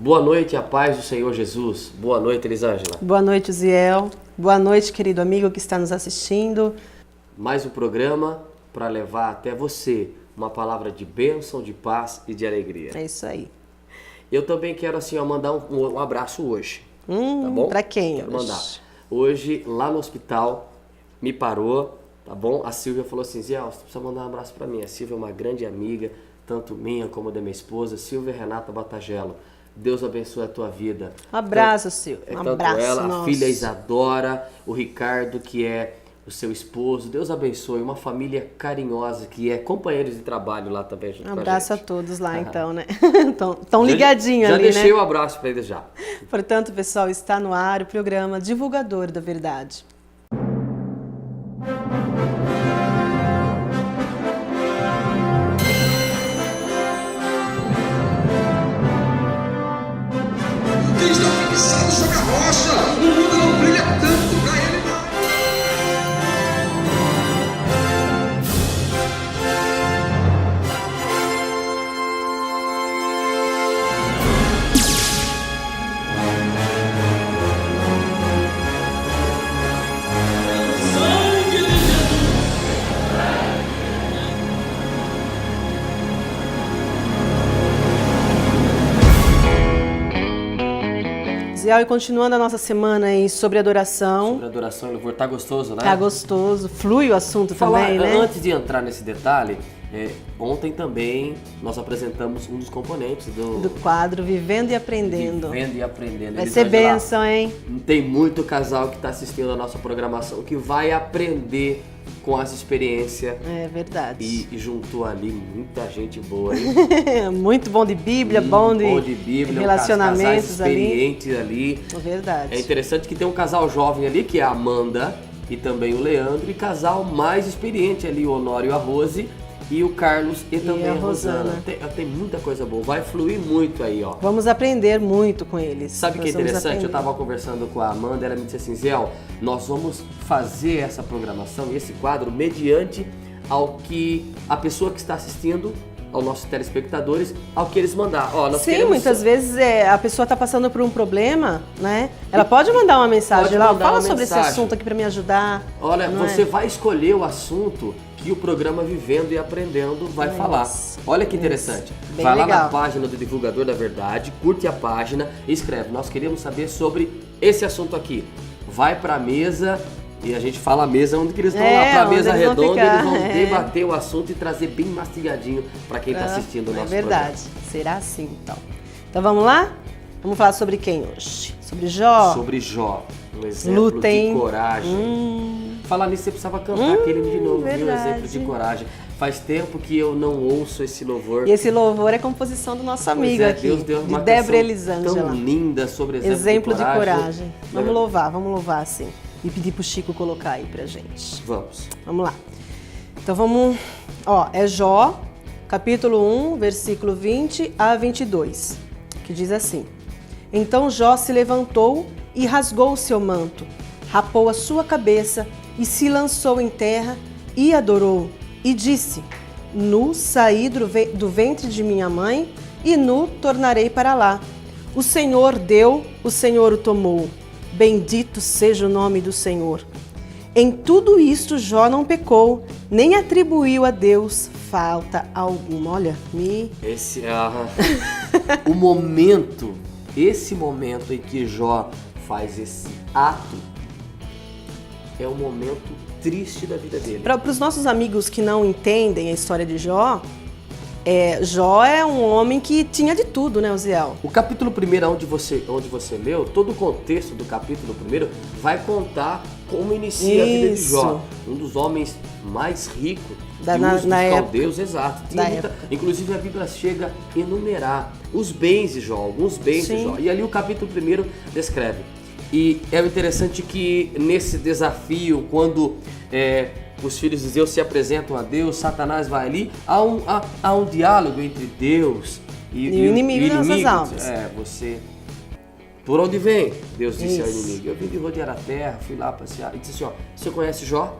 Boa noite, a paz do Senhor Jesus. Boa noite, Elisângela. Boa noite, Ziel. Boa noite, querido amigo que está nos assistindo. Mais um programa para levar até você uma palavra de bênção, de paz e de alegria. É isso aí. Eu também quero assim mandar um abraço hoje, tá bom? Para quem? Quero mandar. Hoje, lá no hospital, me parou, tá bom? A Silvia falou assim, Zé, você precisa mandar um abraço para mim. A Silvia é uma grande amiga, tanto minha como da minha esposa, Silvia Renata Batagelo. Deus abençoe a tua vida. Um abraço, Silvia. Tanto abraço, ela, nossa. a filha Isadora, o Ricardo, que é o seu esposo. Deus abençoe. Uma família carinhosa, que é companheiros de trabalho lá também junto com a gente. Abraço a todos lá, então, né? Tão ligadinho ali, né? Já deixei o abraço para eles já. Portanto, pessoal, está no ar o programa Divulgador da Verdade. Joga rocha, o mundo não brilha tanto pra ele. E continuando a nossa semana aí sobre adoração. Sobre adoração e louvor, tá gostoso, né? Tá gostoso, flui o assunto também, né? Antes de entrar nesse detalhe, ontem também nós apresentamos um dos componentes do quadro Vivendo e Aprendendo. Vivendo e Aprendendo. Vai ser bênção, hein? Tem muito casal que está assistindo a nossa programação que vai aprender com as experiências. É verdade. E juntou ali muita gente boa, hein? Muito bom de Bíblia, bom de Bíblia, relacionamentos experientes ali. É verdade. É interessante que tem um casal jovem ali, que é a Amanda e também o Leandro, e casal mais experiente ali, o Honório e a Rose, e o Carlos e também a Rosana. Tem muita coisa boa, vai fluir muito aí, ó. Vamos aprender muito com eles. Sabe o que é interessante? Eu estava conversando com a Amanda, ela me disse assim, Zé, nós vamos fazer essa programação e esse quadro mediante ao que a pessoa que está assistindo, aos nossos telespectadores, ao que eles mandar. Ó, nós Sim, muitas vezes a pessoa está passando por um problema, né? Ela pode mandar uma mensagem lá, fala sobre esse assunto aqui para me ajudar. Olha, você vai escolher o assunto que o programa Vivendo e Aprendendo vai falar. Olha que interessante. Vai lá na página do Divulgador da Verdade, curte a página e escreve. Nós queríamos saber sobre esse assunto aqui. Vai para a mesa e a gente fala a mesa onde que eles estão lá, para a mesa redonda, eles vão debater o assunto e trazer bem mastigadinho para quem está assistindo o nosso programa. É verdade. Será assim, então. Então vamos lá? Vamos falar sobre quem hoje? Sobre Jó? Sobre Jó. Um exemplo de coragem. Falar nisso, você precisava cantar aquele de novo, viu? Um exemplo de coragem. Faz tempo que eu não ouço esse louvor. E esse louvor é composição do nosso amigo aqui, Deus deu uma de Débora Elisângela. Tão linda sobre exemplo de coragem. Vamos louvar assim. E pedir pro Chico colocar aí pra gente. Vamos lá. Então vamos... é Jó, capítulo 1, versículo 20 a 22, que diz assim. Então Jó se levantou e rasgou o seu manto, rapou a sua cabeça e se lançou em terra e adorou. E disse, nu saí do ventre de minha mãe e nu tornarei para lá. O Senhor deu, o Senhor o tomou. Bendito seja o nome do Senhor. Em tudo isto Jó não pecou, nem atribuiu a Deus falta alguma. Olha, Esse o momento, esse momento em que Jó faz esse ato, é um momento triste da vida dele. Para os nossos amigos que não entendem a história de Jó, Jó é um homem que tinha de tudo, né, Uziel? O capítulo 1, onde você leu, todo o contexto do capítulo 1 vai contar como inicia a vida de Jó. Um dos homens mais ricos dos caldeus, exato. Inclusive a Bíblia chega a enumerar os bens de Jó, alguns bens de Jó. E ali o capítulo 1 descreve. E é interessante que nesse desafio, quando os filhos de Deus se apresentam a Deus, Satanás vai ali, há um diálogo entre Deus e o inimigo das nossas almas. Você... Por onde vem? Deus disse ao inimigo. Eu vim de rodear a terra, fui lá passear. E disse assim, você conhece Jó?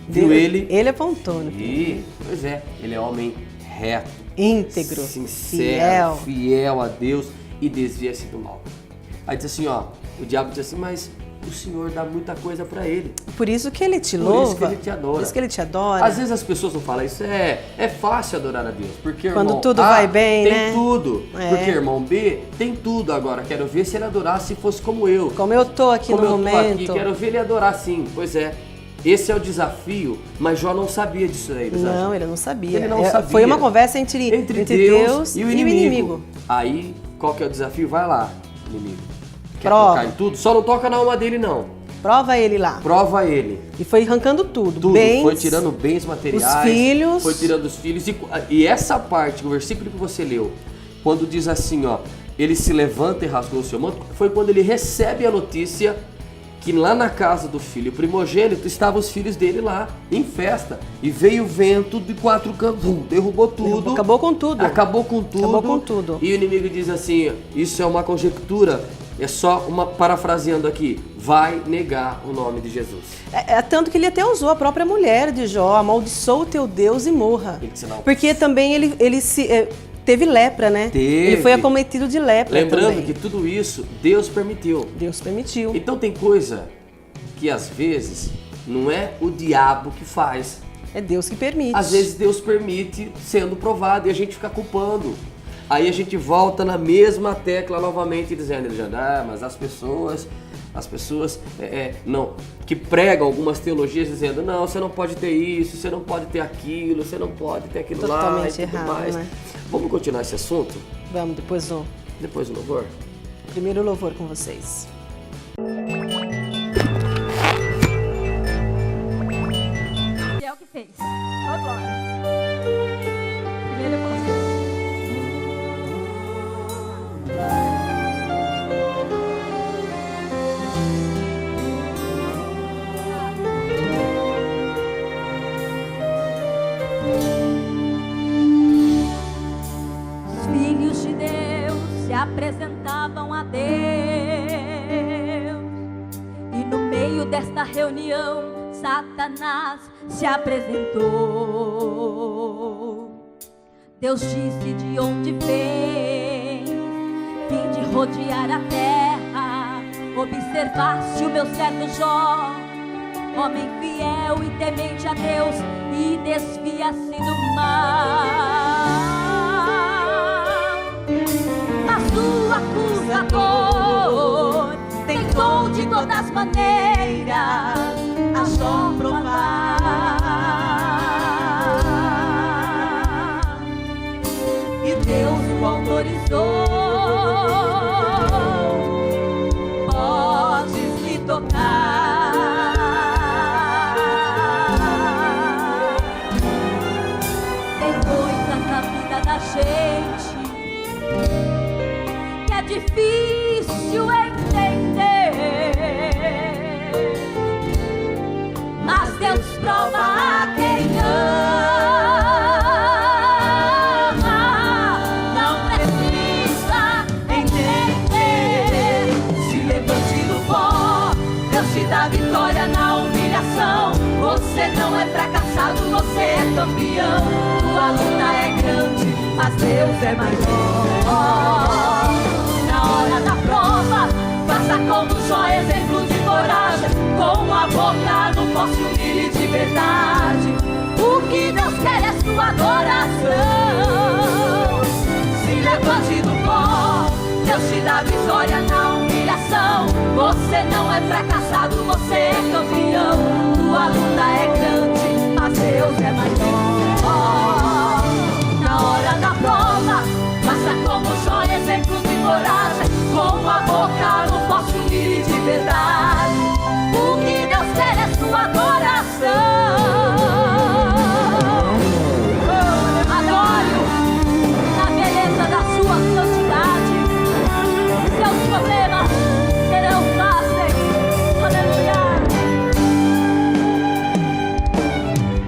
Viu ele? Ele apontou. Pois é, ele é homem reto, íntegro, sincero, fiel a Deus. e desvia-se do mal. Aí diz assim, ó, o diabo diz assim, mas o Senhor dá muita coisa para ele. Por isso que ele te louva. Por isso que ele te adora. Por isso que ele te adora. Às vezes as pessoas não falam isso, é fácil adorar a Deus, porque quando irmão tudo A vai bem, tem né? tudo, porque irmão B tem tudo agora. Quero ver se ele adorasse se fosse como eu. Como eu tô aqui no momento. Como eu tô aqui, quero ver ele adorar sim. Pois é. Esse é o desafio, mas Jó não sabia disso aí. Não, ele não sabia. Ele não sabia. Foi uma conversa entre Deus e o inimigo. Aí, qual que é o desafio? Vai lá, inimigo. Quer Prova. tocar em tudo? Só não toca na alma dele, não. Prova ele lá. Prova ele. E foi arrancando tudo. Tudo. Bens, foi tirando bens materiais. os filhos. Foi tirando os filhos. E essa parte, o versículo que você leu, quando diz assim, ó, ele se levanta e rasgou o seu manto, foi quando ele recebe a notícia que lá na casa do filho primogênito estavam os filhos dele lá, em festa. E veio o vento de 4 cantos, derrubou tudo. Acabou com tudo. Acabou com tudo. Acabou com tudo. E o inimigo diz assim, isso é uma conjectura, é só uma, parafraseando aqui, vai negar o nome de Jesus. Tanto que ele até usou a própria mulher de Jó, amaldiçoa o teu Deus e morra. Porque também ele teve lepra, né? Ele foi acometido de lepra. Lembrando também. que tudo isso Deus permitiu. Deus permitiu. Então tem coisa que às vezes não é o diabo que faz. É Deus que permite. Às vezes Deus permite sendo provado e a gente fica culpando. Aí a gente volta na mesma tecla novamente dizendo, mas as pessoas não, que pregam algumas teologias dizendo, não, você não pode ter isso, você não pode ter aquilo, você não pode ter aquilo totalmente lá e tudo errado, mais. né? Vamos continuar esse assunto? Vamos, depois do louvor? Primeiro louvor com vocês. É o que fez. Agora. Primeiro com vocês. Apresentavam a Deus, e no meio desta reunião Satanás se apresentou. Deus disse de onde vem, vim de rodear a terra, observaste o meu servo Jó, homem fiel e temente a Deus, e desvia-se do mal. O acusador tentou de todas maneiras a Jó provar, e Deus o autorizou. Podes me tocar. Tem coisas na vida da gente difícil entender, mas Deus prova a quem ama. Não precisa entender. Se levante do pó, Deus te dá vitória na humilhação. Você não é fracassado, você é campeão. Tua luta é grande, mas Deus é maior. Da prova, faça como Jó, exemplo de coragem, com a boca no poste humilde de verdade. O que Deus quer é sua adoração. Se levante do pó, Deus te dá vitória na humilhação. Você não é fracassado, você é campeão. Tua luta é grande, mas Deus é maior. Na hora da prova, faça como Jó, exemplo de coragem, com a boca no poste humilde de verdade. O que Deus quer é sua adoração. Adore-o na beleza da sua santidade. Seus problemas serão fáceis. Aleluia.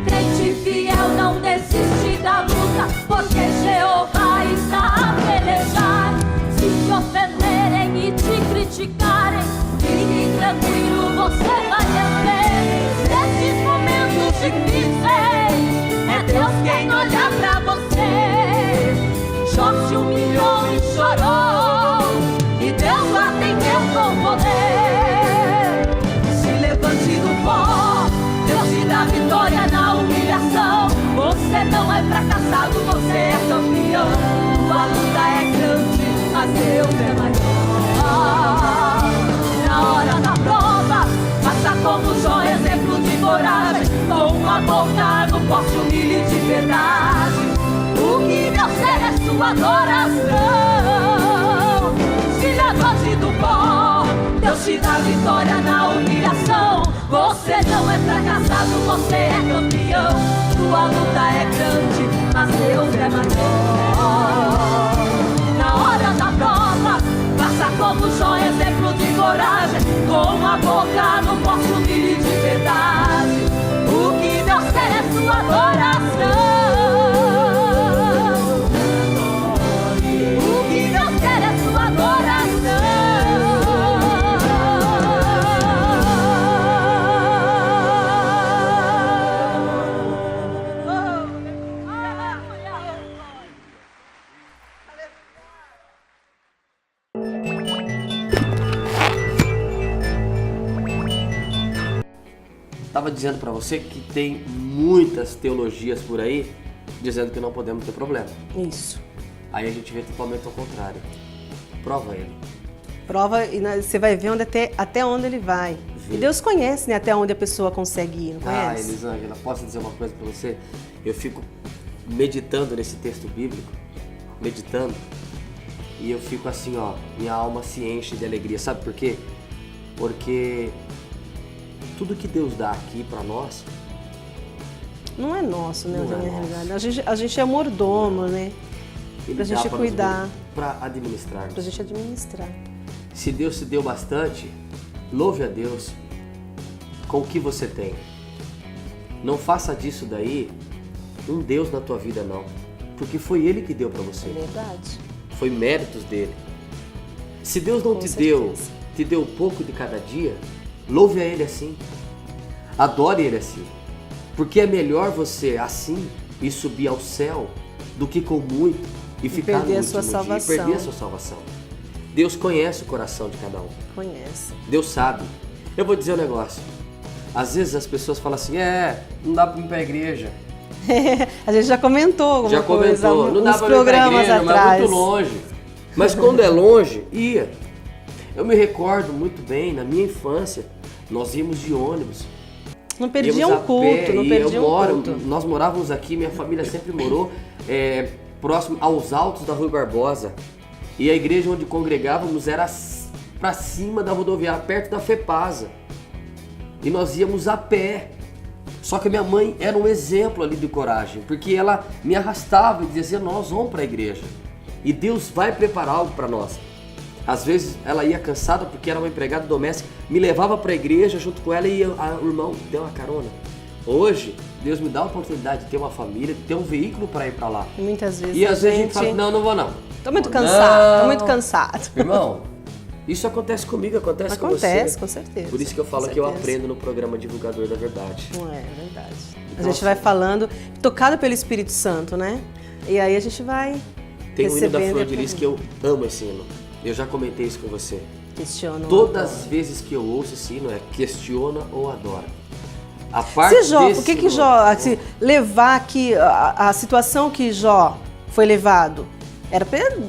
Crente fiel não desiste da luta, porque Jeová está a pelejar. Se te ofenderem e te criticarem, fique tranquilo, você vai vencer. Nesses momentos difíceis, é Deus quem olha pra você. Jó se humilhou e chorou, da vitória na humilhação. Você não é fracassado, você é campeão. Tua luta é grande, mas Deus é maior. Na hora da prova, faça como Jó, exemplo de coragem. Com a boca no poste humilhe de verdade. O que Deus quer é sua adoração. Se levante do pó, Deus te dá vitória na humilhação. Você não é fracassado, você é campeão. Tua luta é grande, mas Deus é maior. Na hora da prova, faça como Jó, exemplo de coragem. Com a boca no poste humilhe de verdade. O que Deus quer é sua adoração. O que Deus quer é sua adoração. Estava dizendo para você que tem muitas teologias por aí dizendo que não podemos ter problema. Isso. Aí a gente vê totalmente ao contrário. Prova ele. Prova e você vai ver até onde ele vai. Sim. E Deus conhece, né, até onde a pessoa consegue ir, não conhece? Elisângela, posso dizer uma coisa para você? Eu fico meditando nesse texto bíblico, e eu fico assim, ó, minha alma se enche de alegria. Sabe por quê? Porque tudo que Deus dá aqui para nós não é nosso, né? Na realidade. A gente é mordomo, né? Pra gente cuidar. Para administrar. Pra gente administrar. Se Deus te deu bastante, louve a Deus com o que você tem. Não faça disso daí um Deus na tua vida, não. Porque foi Ele que deu para você. É verdade. Foi méritos dele. Se Deus não te deu pouco de cada dia, louve a Ele assim. Adore Ele assim. Porque é melhor você assim e subir ao céu do que com muito e ficar no último dia e perder a sua salvação. Deus conhece o coração de cada um. Conhece. Deus sabe. Eu vou dizer um negócio. Às vezes as pessoas falam assim, não dá para ir para a igreja. A gente já comentou alguma coisa. Não dá para ir para a igreja, mas é muito longe. Mas quando é longe, ia. Eu me recordo muito bem, na minha infância, nós íamos de ônibus. Não perdia um culto, não perdia um culto. Nós morávamos aqui, minha família sempre morou próximo aos altos da Rui Barbosa. E a igreja onde congregávamos era para cima da rodoviária, perto da FEPASA. E nós íamos a pé. Só que minha mãe era um exemplo ali de coragem, porque ela me arrastava e dizia, nós vamos para a igreja. E Deus vai preparar algo para nós. Às vezes ela ia cansada porque era uma empregada doméstica, me levava para a igreja junto com ela e o irmão deu uma carona. Hoje, Deus me dá a oportunidade de ter uma família, de ter um veículo para ir para lá. Muitas vezes. E às vezes a gente fala, não vou não. Tô muito cansado, tô muito cansado. Irmão, isso acontece comigo, acontece com você. Acontece, com certeza. Por isso que eu falo que eu aprendo no programa Divulgador da Verdade. É verdade. Então, a gente vai falando, tocado pelo Espírito Santo, né? E aí a gente vai Tem um hino da Flor de Lis que eu amo esse hino. Eu já comentei isso com você. Questiona. Todas as vezes que eu ouço esse hino é questiona ou adora. A parte se Jó, por que Jó, se levar aqui a situação que Jó foi levado, era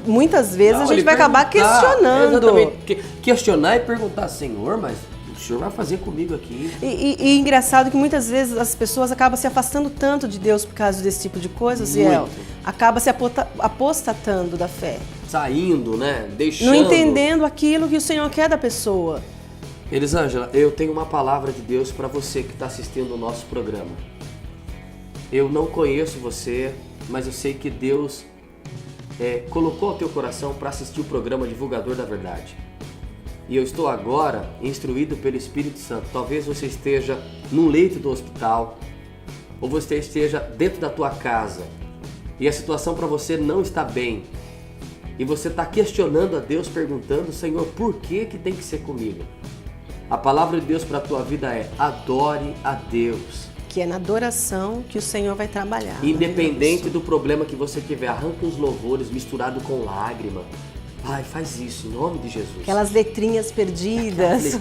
muitas vezes a gente vai acabar questionando. Exatamente. Questionar e perguntar, Senhor, mas o Senhor vai fazer comigo aqui? E engraçado que muitas vezes as pessoas acabam se afastando tanto de Deus por causa desse tipo de coisa, Ziel. Acaba se apostatando da fé. Saindo, né? Deixando. Não entendendo aquilo que o Senhor quer da pessoa. Elisângela, eu tenho uma palavra de Deus para você que está assistindo o nosso programa. Eu não conheço você, mas eu sei que Deus colocou ao teu coração para assistir o programa Divulgador da Verdade. E eu estou agora instruído pelo Espírito Santo. Talvez você esteja num leito do hospital, ou você esteja dentro da tua casa, e a situação para você não está bem. E você está questionando a Deus, perguntando, Senhor, por que tem que ser comigo? A palavra de Deus para a tua vida é, adore a Deus. Que é na adoração que o Senhor vai trabalhar. Independente do problema que você tiver, arranca os louvores misturado com lágrima. Pai, faz isso, em nome de Jesus. Aquelas letrinhas perdidas.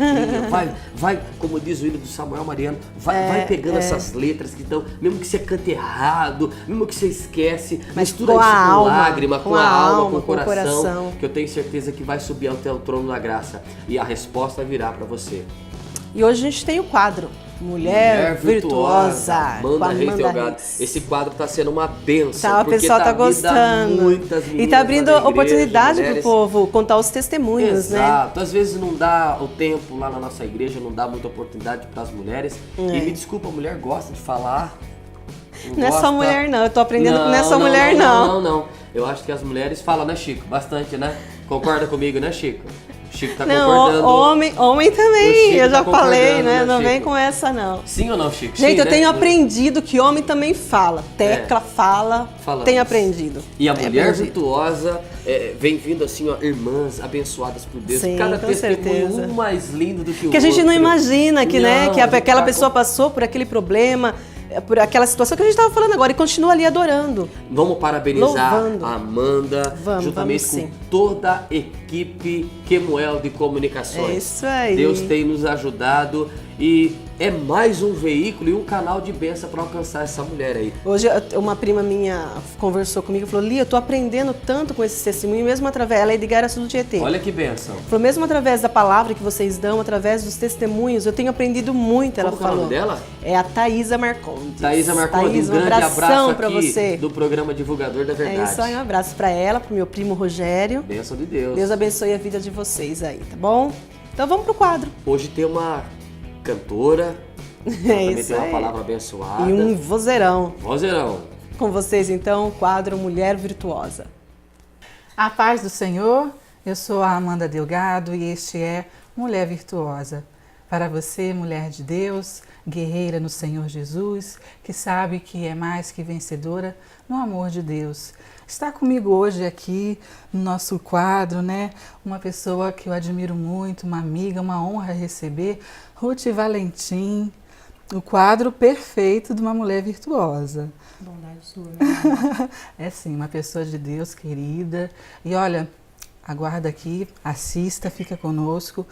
Vai, como diz o hino do Samuel Mariano, vai pegando essas letras que estão, mesmo que você cante errado, mesmo que você esquece, mas mistura com isso a com alma, lágrima, com a alma, com o coração, coração, que eu tenho certeza que vai subir até o trono da graça e a resposta virá para você. E hoje a gente tem o quadro Mulher Virtuosa. Amanda Reis Delgado. Esse quadro está sendo uma bênção. Tá, o pessoal tá gostando. E tá abrindo oportunidade pro povo contar os testemunhos, né? Exato. Às vezes não dá o tempo lá na nossa igreja, não dá muita oportunidade para as mulheres. E me desculpa, a mulher gosta de falar. Não é só mulher não, eu tô aprendendo que não é só mulher não. Não. Eu acho que as mulheres falam, né, Chico? Bastante, né? Concorda comigo, né, Chico? Chico tá concordando. Homem também, eu já falei, né? Não Chico? vem com essa, não. Sim ou não, Chico? Gente, sim, eu tenho aprendido que homem também fala. Tecla fala, tenho aprendido. E a mulher virtuosa vem vindo assim, ó, irmãs abençoadas por Deus. Sim, cada com testemunho certeza. um mais lindo do que o outro. Que a gente não imagina que, né, que aquela pessoa passou por aquele problema, por aquela situação que a gente estava falando agora e continua ali adorando. Vamos parabenizar louvando. a Amanda, juntamente com toda a equipe Kemuel de Comunicações. É isso aí. Deus tem nos ajudado e é mais um veículo e um canal de bênção para alcançar essa mulher aí. Hoje uma prima minha conversou comigo e falou: Lia, eu tô aprendendo tanto com esse testemunho, mesmo através, ela é de Igaraçu do Tietê. Olha que bênção. Falou, mesmo através da palavra que vocês dão, através dos testemunhos, eu tenho aprendido muito, ela Como falou. Qual é o nome dela? É a Thaísa Marcondes. Thaísa Marcondes, um grande abraço aqui você. do programa Divulgador da Verdade. É isso aí, um abraço para ela, pro meu primo Rogério. Bênção de Deus. Deus abençoe a vida de vocês aí, tá bom? Então vamos pro quadro. Hoje tem uma cantora, também tem uma palavra abençoada. E um vozeirão. Vozeirão. Com vocês então, o quadro Mulher Virtuosa. A paz do Senhor, eu sou a Amanda Delgado e este é Mulher Virtuosa. Para você, mulher de Deus, guerreira no Senhor Jesus, que sabe que é mais que vencedora no amor de Deus. Está comigo hoje aqui no nosso quadro, né? Uma pessoa que eu admiro muito, uma amiga, uma honra receber, Ruth Valentim, o quadro perfeito de uma mulher virtuosa. Bondade sua, né? É sim, uma pessoa de Deus querida. E olha, aguarda aqui, assista, fica conosco.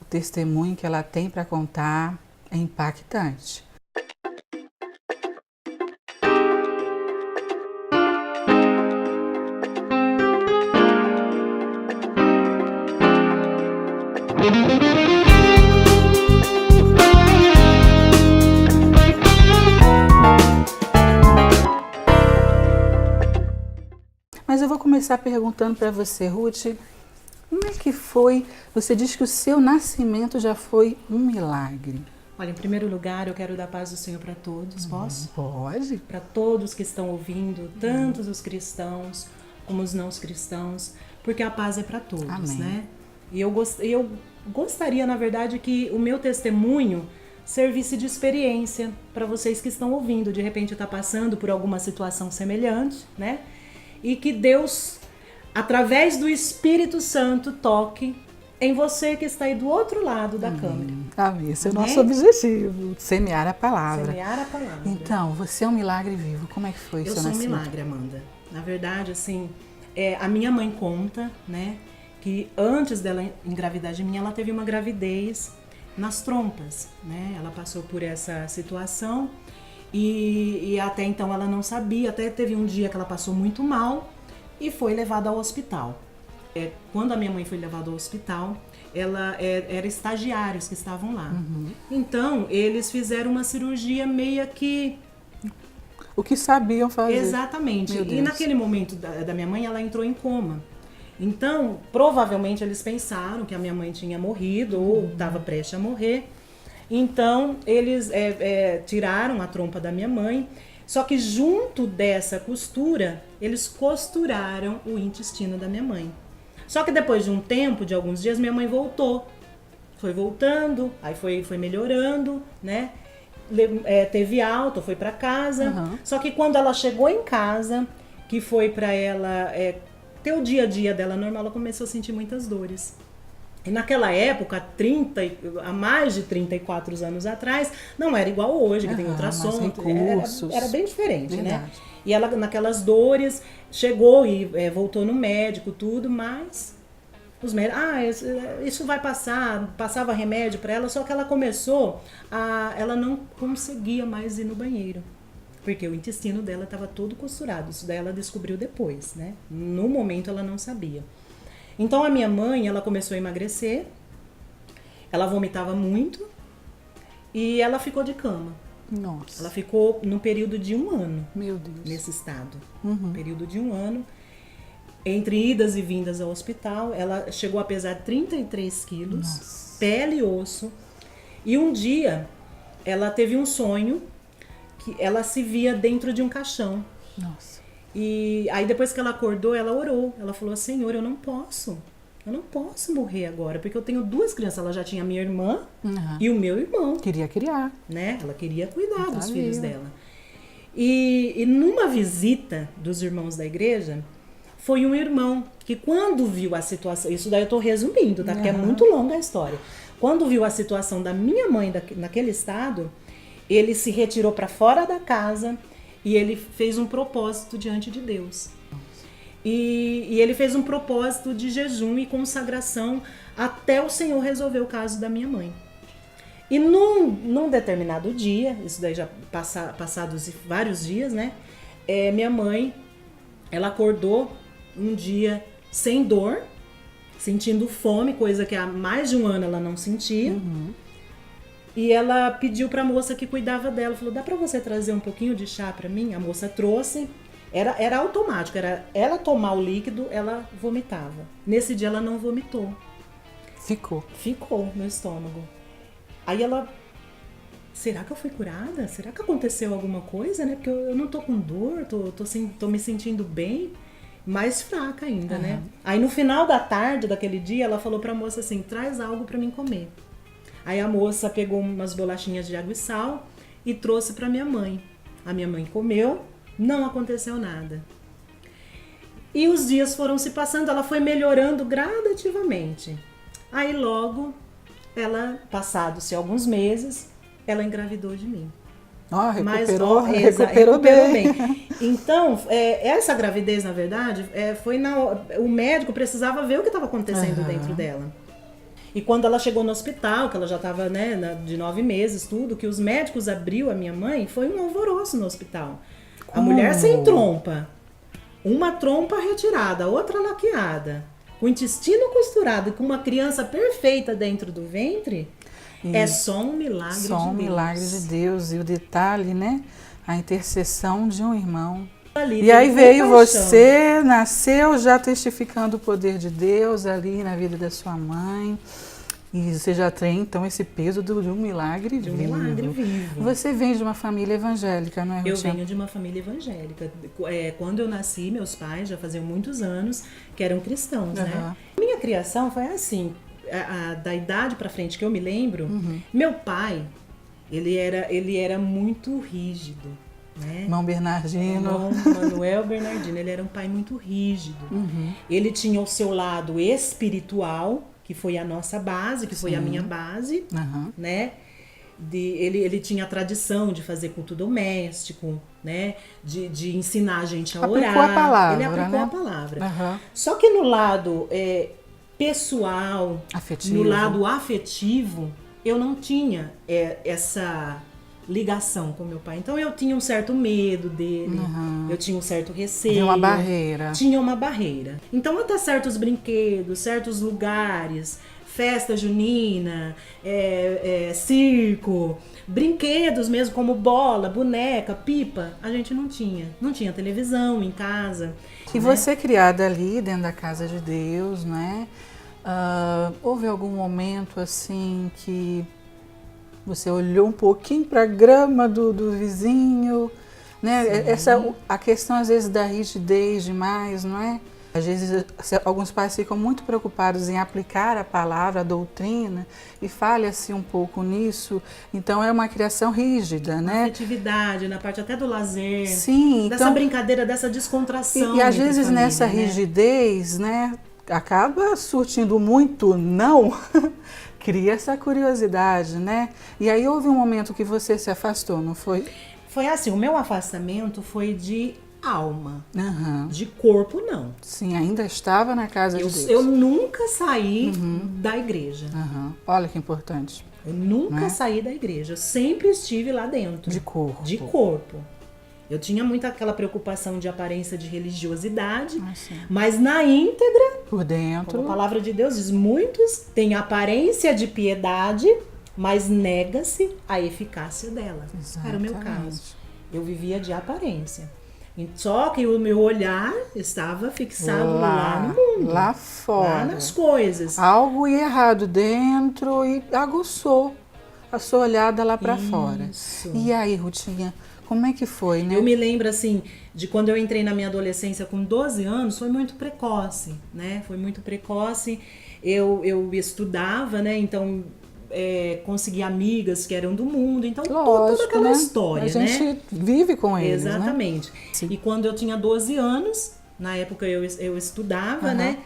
O testemunho que ela tem para contar é impactante. Mas eu vou começar perguntando para você, Ruth, como é que foi? Você diz que o seu nascimento já foi um milagre. Olha, em primeiro lugar, eu quero dar paz do Senhor para todos, posso? Pode. Para todos que estão ouvindo, tanto os cristãos como os não cristãos, porque a paz é para todos, Amém. né? E eu gostaria, na verdade, que o meu testemunho servisse de experiência para vocês que estão ouvindo. De repente está passando por alguma situação semelhante, né? E que Deus, através do Espírito Santo, toque em você que está aí do outro lado da câmera. Amém. Esse é o nosso objetivo, semear a palavra. Semear a palavra. Então, você é um milagre vivo. Como é que foi o seu nascimento? Eu sou um milagre, Amanda. Na verdade, assim, a minha mãe conta, né, que antes dela engravidar de mim, ela teve uma gravidez nas trompas, né? Ela passou por essa situação e até então ela não sabia. Até teve um dia que ela passou muito mal e foi levada ao hospital. Quando a minha mãe foi levada ao hospital, ela era estagiários que estavam lá. Então, eles fizeram uma cirurgia meio que... O que sabiam fazer. Exatamente. E naquele momento da minha mãe, ela entrou em coma. Então, provavelmente eles pensaram que a minha mãe tinha morrido ou estava prestes a morrer. Então, eles tiraram a trompa da minha mãe. Só que junto dessa costura, eles costuraram o intestino da minha mãe. Só que depois de um tempo, de alguns dias, minha mãe voltou. Foi voltando, aí foi melhorando, né? Teve alta, foi para casa. Só que quando ela chegou em casa, que foi para ela ter o dia a dia dela normal, ela começou a sentir muitas dores. E naquela época, há mais de 34 anos atrás, não era igual hoje, que tem ultrassom. Era bem diferente, verdade, né? E ela, naquelas dores, chegou e voltou no médico, tudo, mas os médicos, isso vai passar, passava remédio para ela, só que ela ela não conseguia mais ir no banheiro, porque o intestino dela estava todo costurado. Isso daí ela descobriu depois, né? No momento ela não sabia. Então a minha mãe, ela começou a emagrecer, ela vomitava muito e ela ficou de cama. Nossa. Ela ficou no período de 1 ano. Meu Deus. Nesse estado. Período de 1 ano. Entre idas e vindas ao hospital, ela chegou a pesar 33 quilos, Nossa. Pele e osso. E um dia, ela teve um sonho que ela se via dentro de um caixão. Nossa. E aí depois que ela acordou, ela orou. Ela falou, Senhor, eu não posso morrer agora, porque eu tenho 2 crianças. Ela já tinha a minha irmã e o meu irmão. Queria criar. Né? Ela queria cuidar dos filhos dela. E numa visita dos irmãos da igreja, foi um irmão que quando viu a situação, isso daí eu tô resumindo, tá? Porque é muito longa a história. Quando viu a situação da minha mãe naquele estado, ele se retirou para fora da casa e ele fez um propósito diante de Deus. E ele fez um propósito de jejum e consagração até o Senhor resolver o caso da minha mãe. E num determinado dia, isso daí já passados vários dias, né? Minha mãe, ela acordou um dia sem dor, sentindo fome, coisa que há mais de 1 ano ela não sentia. E ela pediu para a moça que cuidava dela, falou, dá para você trazer um pouquinho de chá para mim? A moça trouxe. Era automático, era ela tomar o líquido, ela vomitava. Nesse dia ela não vomitou. Ficou no estômago. Aí ela, será que eu fui curada? Será que aconteceu alguma coisa, né? Porque eu não tô com dor, tô me sentindo bem, mais fraca ainda, né? Aí no final da tarde daquele dia, ela falou pra moça assim, traz algo pra mim comer. Aí a moça pegou umas bolachinhas de água e sal e trouxe pra minha mãe. A minha mãe comeu, não aconteceu nada. E os dias foram se passando, ela foi melhorando gradativamente. Aí logo, passados-se alguns meses, ela engravidou de mim. Recuperou bem. Então, essa gravidez, na verdade, o médico precisava ver o que estava acontecendo dentro dela. E quando ela chegou no hospital, que ela já estava, né, de 9 meses, tudo, que os médicos abriu a minha mãe, foi um alvoroço no hospital. A mulher sem trompa, uma trompa retirada, outra laqueada, com o intestino costurado e com uma criança perfeita dentro do ventre, é só um milagre de Deus. Só um milagre de Deus. E o detalhe, né? A intercessão de um irmão. E aí veio você, nasceu já testificando o poder de Deus ali na vida da sua mãe. E você já tem, então, esse peso de um milagre vivo. De um milagre vivo. Você vem de uma família evangélica, não é, Rutinha? Eu venho de uma família evangélica. Quando eu nasci, meus pais já faziam muitos anos que eram cristãos, né? Minha criação foi assim, da idade pra frente que eu me lembro, meu pai, ele era muito rígido, né? Irmão Bernardino. Manuel Bernardino, ele era um pai muito rígido. Ele tinha o seu lado espiritual, que foi a nossa base, que foi a minha base, né? Ele tinha a tradição de fazer culto doméstico, né? De ensinar a gente a orar. Aplicou a palavra, ele aplicou, né, a palavra. Só que no lado pessoal, no lado afetivo, eu não tinha essa ligação com meu pai. Então eu tinha um certo medo dele, eu tinha um certo receio. Tinha uma barreira. Tinha uma barreira. Então até certos brinquedos, certos lugares, festa junina, circo, brinquedos mesmo como bola, boneca, pipa, a gente não tinha. Não tinha televisão em casa. E você criada ali dentro da casa de Deus, né? Houve algum momento assim que você olhou um pouquinho para a grama do vizinho, né? A questão às vezes da rigidez demais, não é? Às vezes alguns pais ficam muito preocupados em aplicar a palavra, a doutrina, e falha-se um pouco nisso. Então é uma criação rígida, né? Afetividade, na parte até do lazer. Sim. Dessa brincadeira, dessa descontração. E às vezes família, nessa rigidez, né? Acaba surtindo muito não, cria essa curiosidade, né? E aí houve um momento que você se afastou, não foi? Foi assim, o meu afastamento foi de alma. Uhum. De corpo, não. Sim, ainda estava na casa de Deus. Eu nunca saí da igreja. Uhum. Olha que importante. Eu nunca saí da igreja. Eu sempre estive lá dentro. De corpo. De corpo. Eu tinha muito aquela preocupação de aparência de religiosidade, mas na íntegra, por dentro, como a palavra de Deus diz, muitos têm aparência de piedade, mas nega-se a eficácia dela. Exatamente. Era o meu caso. Eu vivia de aparência. Só que o meu olhar estava fixado lá no mundo. Lá fora. Lá nas coisas. Algo ia errado dentro e aguçou a sua olhada lá para fora. E aí, Rutinha, como é que foi, né? Eu me lembro, assim, de quando eu entrei na minha adolescência com 12 anos, foi muito precoce, né? Foi muito precoce. Eu estudava, né? Então, consegui amigas que eram do mundo. Então, toda aquela história, né? A gente vive com eles, exatamente. Né? E quando eu tinha 12 anos, na época eu estudava, né?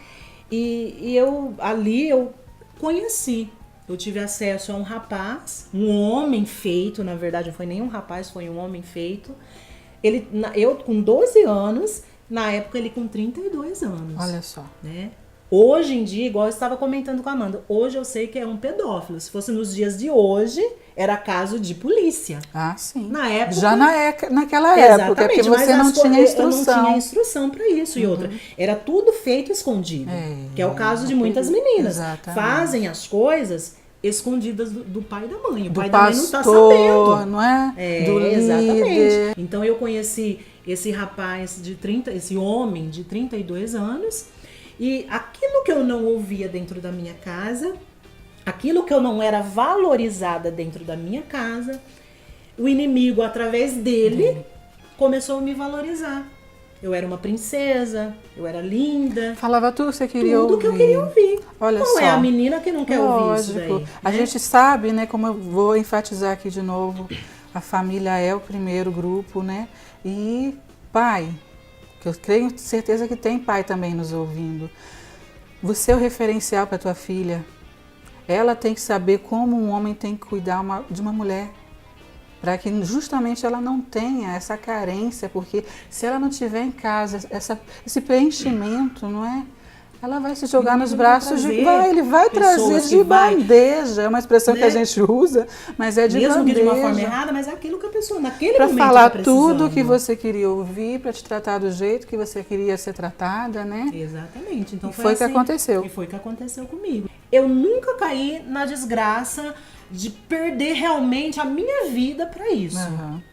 E eu conheci. Eu tive acesso a um rapaz, um homem feito, na verdade não foi nem um rapaz, foi um homem feito. Eu com 12 anos, na época ele com 32 anos. Olha só. Né? Hoje em dia, igual eu estava comentando com a Amanda, hoje eu sei que é um pedófilo. Se fosse nos dias de hoje, era caso de polícia. Ah, sim. Na época, já naquela época, porque você não tinha instrução. Eu não tinha instrução para isso. E outra, era tudo feito escondido. Que é o caso de muitas meninas. Exatamente. Fazem as coisas escondidas do pai e da mãe. O pai pastor, da mãe não tá sabendo. Não é? Do exatamente. Líder. Então eu conheci esse rapaz esse homem de 32 anos. E aquilo que eu não ouvia dentro da minha casa, aquilo que eu não era valorizada dentro da minha casa, o inimigo, através dele, começou a me valorizar. Eu era uma princesa, eu era linda. Falava tudo que você queria ouvir. Tudo que eu queria ouvir. Olha não só. É a menina que não quer ouvir isso daí. A gente sabe, né, como eu vou enfatizar aqui de novo, a família é o primeiro grupo, né? E pai, que eu tenho certeza que tem pai também nos ouvindo. Você é o referencial para tua filha. Ela tem que saber como um homem tem que cuidar de uma mulher. Para que justamente ela não tenha essa carência, porque se ela não tiver em casa esse preenchimento, não é? Ela vai se jogar nos braços ele vai trazer de bandeja, é uma expressão que a gente usa, mas é de mesmo bandeja. Que de uma forma errada, mas é aquilo que a pessoa naquele momento para falar tá tudo o que você queria ouvir, para te tratar do jeito que você queria ser tratada, né? Exatamente. Então foi assim, que aconteceu. E foi que aconteceu comigo. Eu nunca caí na desgraça de perder realmente a minha vida para isso,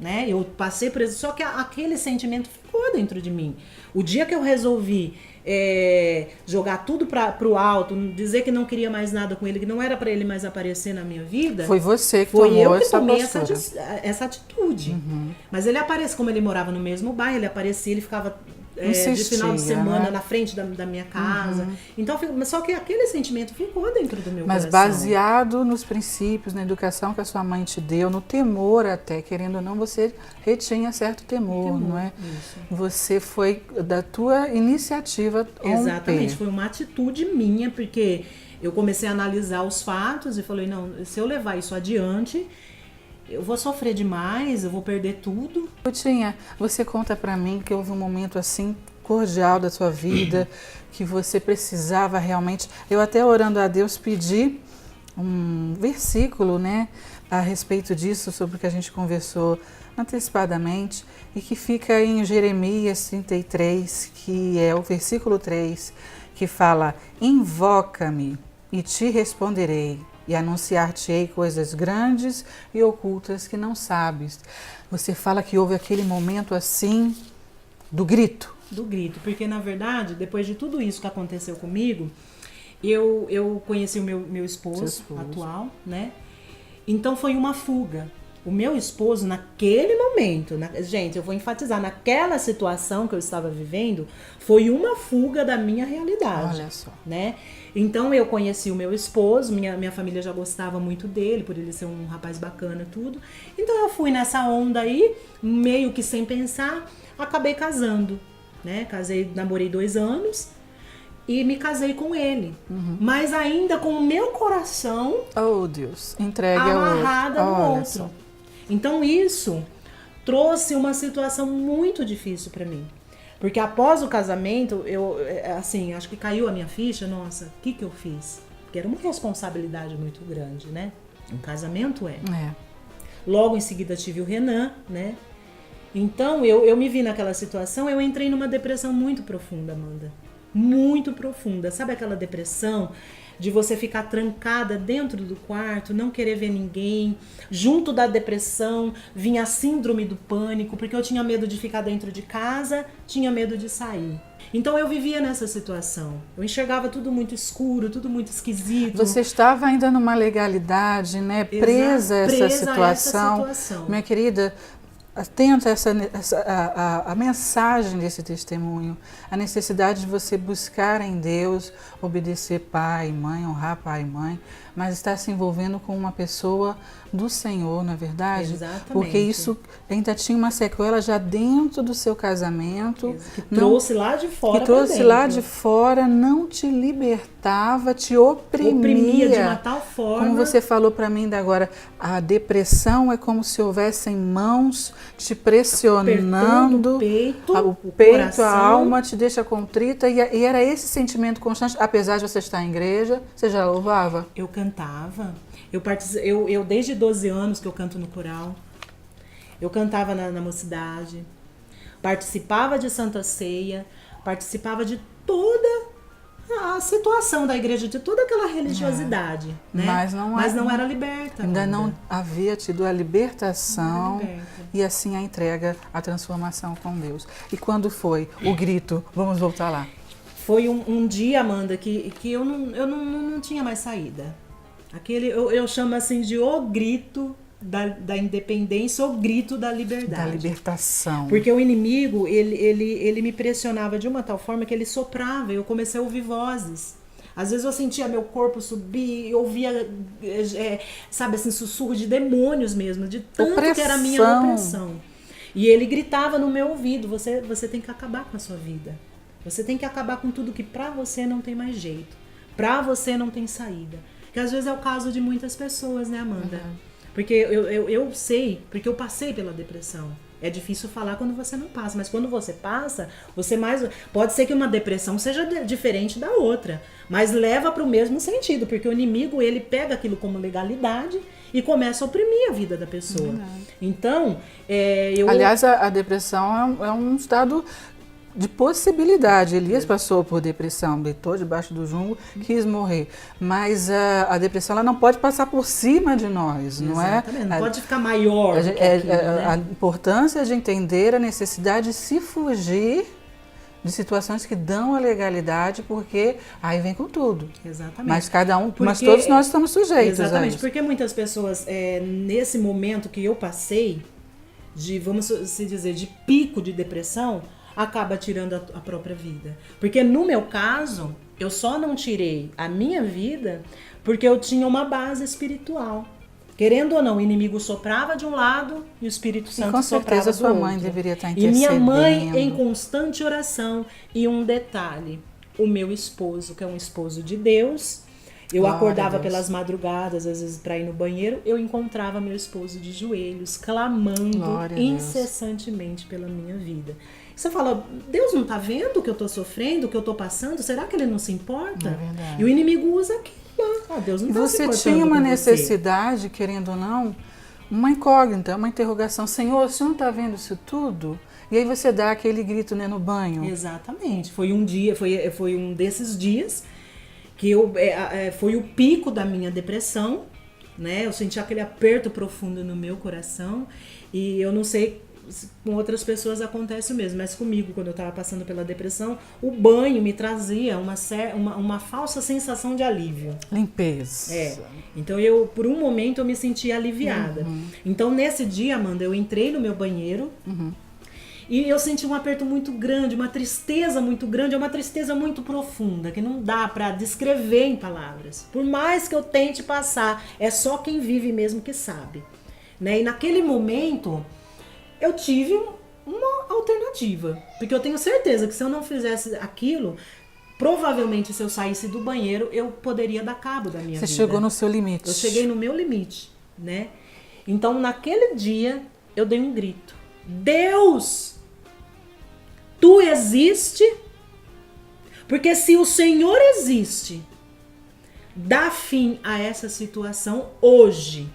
né? Eu passei por isso, só que aquele sentimento ficou dentro de mim. O dia que eu resolvi jogar tudo pro alto, dizer que não queria mais nada com ele, que não era para ele mais aparecer na minha vida, foi você que tomei essa atitude. Mas ele aparece, como ele morava no mesmo bairro, ele aparecia, ele ficava de final de semana na frente da minha casa. Então, só que aquele sentimento ficou dentro do meu coração. Mas baseado nos princípios, na educação que a sua mãe te deu, no temor até, querendo ou não, você retinha certo temor, não é? Isso. Você foi da tua iniciativa. Exatamente, foi uma atitude minha, porque eu comecei a analisar os fatos e falei, não, se eu levar isso adiante, eu vou sofrer demais, eu vou perder tudo. Rutinha, você conta pra mim que houve um momento assim cordial da sua vida, que você precisava realmente. Eu até orando a Deus pedi um versículo, né, a respeito disso, sobre o que a gente conversou antecipadamente, e que fica em Jeremias 33, que é o versículo 3, que fala: invoca-me e te responderei, e anunciar-te-ei coisas grandes e ocultas que não sabes. Você fala que houve aquele momento assim do grito. Do grito, porque na verdade, depois de tudo isso que aconteceu comigo, eu conheci o meu esposo atual, né? Então foi uma fuga. O meu esposo, naquele momento, gente, eu vou enfatizar, naquela situação que eu estava vivendo, foi uma fuga da minha realidade. Olha só. Né? Então eu conheci o meu esposo, minha família já gostava muito dele, por ele ser um rapaz bacana e tudo. Então eu fui nessa onda aí, meio que sem pensar, acabei casando. Né? Namorei 2 anos e me casei com ele. Mas ainda com o meu coração Deus, entregue amarrada ao outro. no outro. Então isso trouxe uma situação muito difícil para mim. Porque após o casamento, eu, assim, acho que caiu a minha ficha, nossa, o que eu fiz? Porque era uma responsabilidade muito grande, né? Um casamento é. Logo em seguida tive o Renan, né? Então eu me vi naquela situação, eu entrei numa depressão muito profunda, Amanda. Muito profunda. Sabe aquela depressão de você ficar trancada dentro do quarto, não querer ver ninguém? Junto da depressão vinha a síndrome do pânico, porque eu tinha medo de ficar dentro de casa, tinha medo de sair. Então eu vivia nessa situação. Eu enxergava tudo muito escuro, tudo muito esquisito. Você estava ainda numa legalidade, né? Presa a essa situação. Minha querida, atenta a mensagem desse testemunho, a necessidade de você buscar em Deus, obedecer pai e mãe, honrar pai e mãe, mas estar se envolvendo com uma pessoa do Senhor, não é verdade? Exatamente. Porque isso ainda tinha uma sequela já dentro do seu casamento. Que trouxe lá de fora. Que trouxe lá de fora, não te libertava, te oprimia de uma tal forma. Como você falou para mim ainda agora, a depressão é como se houvessem mãos te pressionando, o peito, a alma te deixa contrita, e era esse sentimento constante, apesar de você estar em igreja. Você já louvava? Eu cantava, eu desde 12 anos que eu canto no coral, eu cantava na mocidade, participava de Santa Ceia, participava de toda a situação da igreja, de toda aquela religiosidade, né? Mas não era liberta. Ainda não havia tido a libertação e assim a entrega, a transformação com Deus. E quando foi o grito? Vamos voltar lá. Foi um dia, Amanda, que eu não tinha mais saída. Aquele, eu chamo assim de o grito da independência, o grito da liberdade. Da libertação. Porque o inimigo, ele me pressionava de uma tal forma que ele soprava e eu comecei a ouvir vozes. Às vezes eu sentia meu corpo subir, eu ouvia, sabe assim, sussurro de demônios mesmo, de tanto que era a minha opressão. E ele gritava no meu ouvido, você tem que acabar com a sua vida. Você tem que acabar com tudo que pra você não tem mais jeito. Pra você não tem saída. Que às vezes é o caso de muitas pessoas, né, Amanda? Porque eu sei, porque eu passei pela depressão. É difícil falar quando você não passa, mas quando você passa, você mais... Pode ser que uma depressão seja diferente da outra, mas leva para o mesmo sentido, porque o inimigo, ele pega aquilo como legalidade e começa a oprimir a vida da pessoa. Então, Aliás, a depressão é um estado de possibilidade. Elias passou por depressão, deitou debaixo do junco, quis morrer. Mas a depressão, ela não pode passar por cima de nós, não é? Exatamente, não pode ficar maior do que aquilo, né? A importância de entender a necessidade de se fugir de situações que dão a legalidade, porque aí vem com tudo. Exatamente. Mas todos nós estamos sujeitos. Exatamente, porque muitas pessoas, nesse momento que eu passei, vamos se dizer, de pico de depressão, acaba tirando a própria vida. Porque no meu caso, eu só não tirei a minha vida porque eu tinha uma base espiritual. Querendo ou não, o inimigo soprava de um lado e o Espírito Santo soprava do outro. Com certeza sua mãe deveria estar intercedendo. E minha mãe em constante oração. E um detalhe, o meu esposo, que é um esposo de Deus, eu acordava pelas madrugadas, às vezes para ir no banheiro, eu encontrava meu esposo de joelhos, clamando incessantemente pela minha vida. Você fala, Deus não está vendo o que eu estou sofrendo, o que eu estou passando? Será que Ele não se importa? É verdade. E o inimigo usa aquilo. Deus não está se importando. Você tinha uma necessidade, querendo ou não, uma incógnita, uma interrogação. Senhor, o Senhor não está vendo isso tudo? E aí você dá aquele grito, né, no banho. Exatamente. Foi um dia, foi um desses dias que foi o pico da minha depressão, né? Eu senti aquele aperto profundo no meu coração e eu não sei se com outras pessoas acontece o mesmo, mas comigo, quando eu estava passando pela depressão, o banho me trazia uma falsa sensação de alívio. Limpeza. Então por um momento eu me senti aliviada. Então nesse dia, Amanda, eu entrei no meu banheiro e eu senti um aperto muito grande, uma tristeza muito grande, uma tristeza muito profunda, que não dá para descrever em palavras. Por mais que eu tente passar, é só quem vive mesmo que sabe, né? E naquele momento eu tive uma alternativa, porque eu tenho certeza que se eu não fizesse aquilo, provavelmente se eu saísse do banheiro, eu poderia dar cabo da minha vida. Você chegou no seu limite. Eu cheguei no meu limite, né? Então naquele dia eu dei um grito. Deus, tu existe? Porque se o Senhor existe, dá fim a essa situação hoje.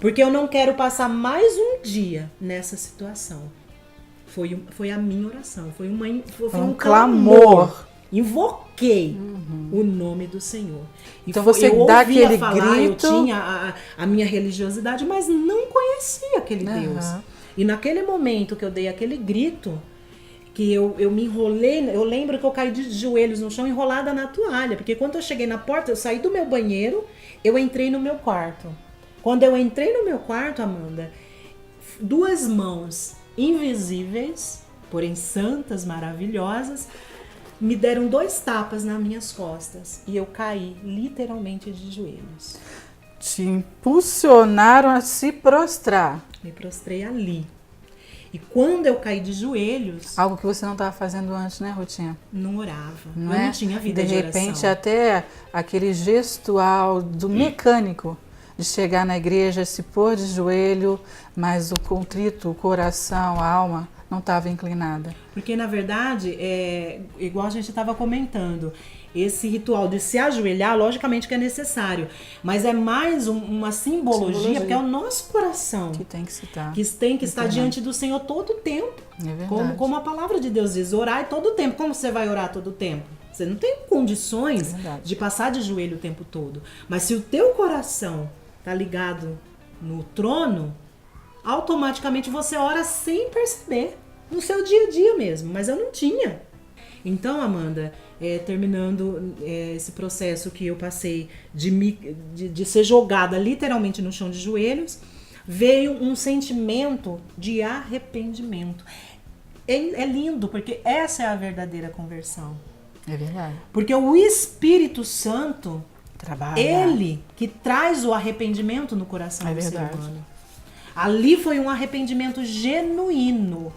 Porque eu não quero passar mais um dia nessa situação. Foi a minha oração, foi um clamor. Invoquei o nome do Senhor. Então você dá aquele grito. Eu tinha a minha religiosidade, mas não conhecia aquele Deus. E naquele momento que eu dei aquele grito, que eu me enrolei, eu lembro que eu caí de joelhos no chão enrolada na toalha, porque quando eu cheguei na porta, eu saí do meu banheiro, eu entrei no meu quarto. Quando eu entrei no meu quarto, Amanda, 2 mãos invisíveis, porém santas, maravilhosas, me deram 2 tapas nas minhas costas e eu caí literalmente de joelhos. Te impulsionaram a se prostrar. Me prostrei ali. E quando eu caí de joelhos... Algo que você não estava fazendo antes, né, Rutinha? Não orava. Não tinha vida de oração. De repente, até aquele gestual do mecânico de chegar na igreja, se pôr de joelho, mas o contrito, o coração, a alma não estava inclinada. Porque, na verdade, igual a gente estava comentando, esse ritual de se ajoelhar, logicamente que é necessário, mas é mais uma simbologia, porque é o nosso coração que tem que estar diante do Senhor todo o tempo. É verdade. Como a palavra de Deus diz, orar todo o tempo. Como você vai orar todo o tempo? Você não tem condições de passar de joelho o tempo todo. Mas se o teu coração está ligado no trono, automaticamente você ora sem perceber, no seu dia a dia mesmo, mas eu não tinha. Então, Amanda, terminando esse processo que eu passei de ser jogada literalmente no chão de joelhos, veio um sentimento de arrependimento. É lindo, porque essa é a verdadeira conversão. É verdade. Porque o Espírito Santo, trabalha. Ele que traz o arrependimento no coração do ser humano. Ali foi um arrependimento genuíno,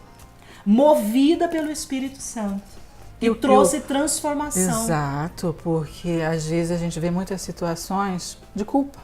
movida pelo Espírito Santo. E trouxe transformação. Exato, porque às vezes a gente vê muitas situações de culpa,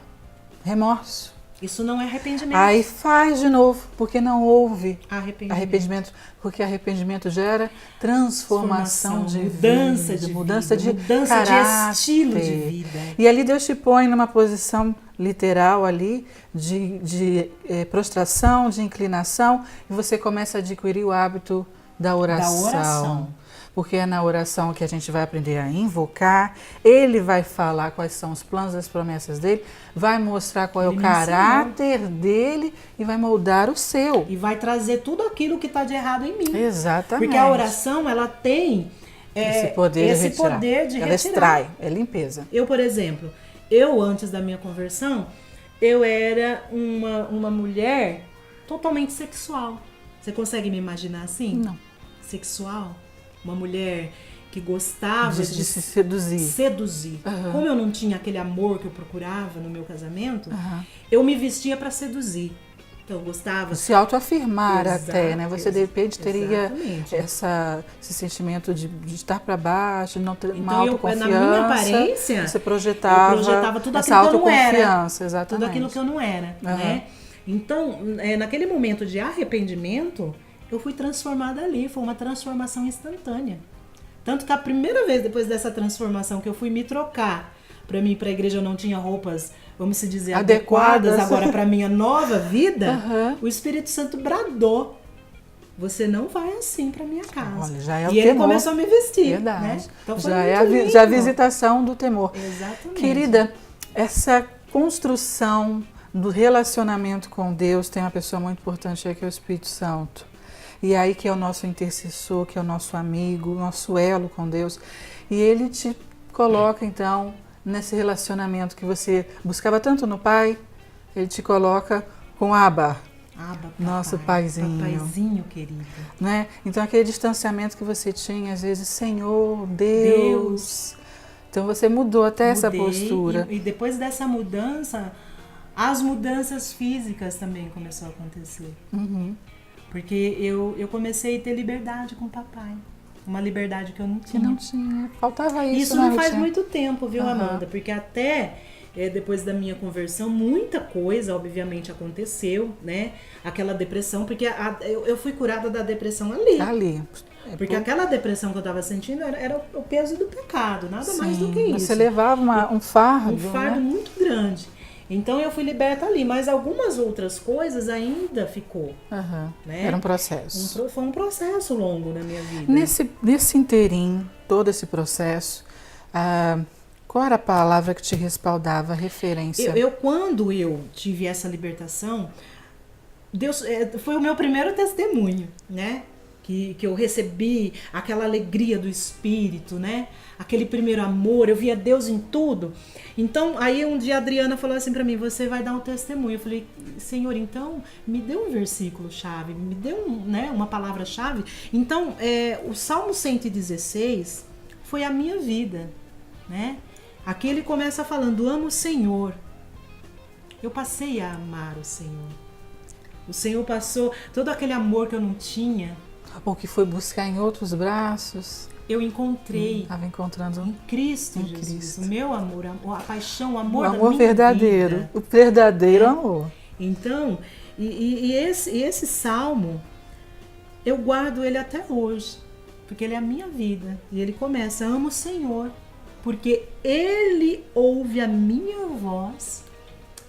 remorso. Isso não é arrependimento. Aí faz de novo, porque não houve arrependimento. Porque arrependimento gera transformação de vida, mudança de caráter, de estilo de vida. E ali Deus te põe numa posição literal ali de prostração, de inclinação, e você começa a adquirir o hábito da oração. Porque é na oração que a gente vai aprender a invocar, ele vai falar quais são os planos, as promessas dele, vai mostrar qual é o caráter dele e vai moldar o seu. E vai trazer tudo aquilo que está de errado em mim. Exatamente. Porque a oração, ela tem esse poder de retirar. Ela extrai, é limpeza. Eu, por exemplo, antes da minha conversão, eu era uma mulher totalmente sexual. Você consegue me imaginar assim? Não. Sexual? Uma mulher que gostava de se seduzir. Como eu não tinha aquele amor que eu procurava no meu casamento, eu me vestia para seduzir. Então eu gostava. Se autoafirmar até, né? Você de repente teria esse sentimento de estar para baixo, de não ter uma autoconfiança. Na minha aparência, você projetava tudo essa aquilo que eu não era. Exatamente. Tudo aquilo que eu não era, né? Então, naquele momento de arrependimento, eu fui transformada ali, foi uma transformação instantânea. Tanto que a primeira vez depois dessa transformação que eu fui me trocar, para mim, para a igreja eu não tinha roupas, vamos se dizer, adequadas agora para minha nova vida, o Espírito Santo bradou: você não vai assim para minha casa. Olha, já é e ele começou a me vestir. Verdade. Né? Então foi já a visitação do temor. Exatamente. Querida, essa construção do relacionamento com Deus tem uma pessoa muito importante aí, que é o Espírito Santo. E aí que é o nosso intercessor, que é o nosso amigo, nosso elo com Deus. E ele te coloca, então, nesse relacionamento que você buscava tanto no Pai, ele te coloca com Abba, nosso paizinho. Papaizinho querido. Né? Então, aquele distanciamento que você tinha, às vezes, Senhor, Deus. Então, você mudou até essa postura. E depois dessa mudança, as mudanças físicas também começaram a acontecer. Porque eu comecei a ter liberdade com o papai. Uma liberdade que eu não tinha. Faltava isso. Isso não faz muito tempo, viu, Amanda? Porque até depois da minha conversão, muita coisa, obviamente, aconteceu, né? Aquela depressão, porque eu fui curada da depressão ali. Porque aquela depressão que eu estava sentindo era o peso do pecado, nada mais do que isso. Você levava um fardo. Um fardo, né? Muito grande. Então eu fui liberta ali, mas algumas outras coisas ainda ficou. Né? Era um processo. Foi um processo longo na minha vida. Nesse inteirinho, todo esse processo, qual era a palavra que te respaldava, a referência? Quando eu tive essa libertação, Deus foi o meu primeiro testemunho, né? Que eu recebi aquela alegria do Espírito, né? Aquele primeiro amor, eu via Deus em tudo. Então, aí um dia a Adriana falou assim pra mim, você vai dar um testemunho. Eu falei, Senhor, então me dê um versículo-chave, me dê uma palavra-chave. Então, o Salmo 116 foi a minha vida, né? Aqui ele começa falando, amo o Senhor. Eu passei a amar o Senhor. O Senhor passou todo aquele amor que eu não tinha. Ou que foi buscar em outros braços. Eu encontrei. Estava encontrando em Cristo Jesus. Cristo. O meu amor, a paixão, o amor da minha vida. O amor verdadeiro. O verdadeiro amor. Então, esse salmo, eu guardo ele até hoje. Porque ele é a minha vida. E ele começa, amo o Senhor. Porque ele ouve a minha voz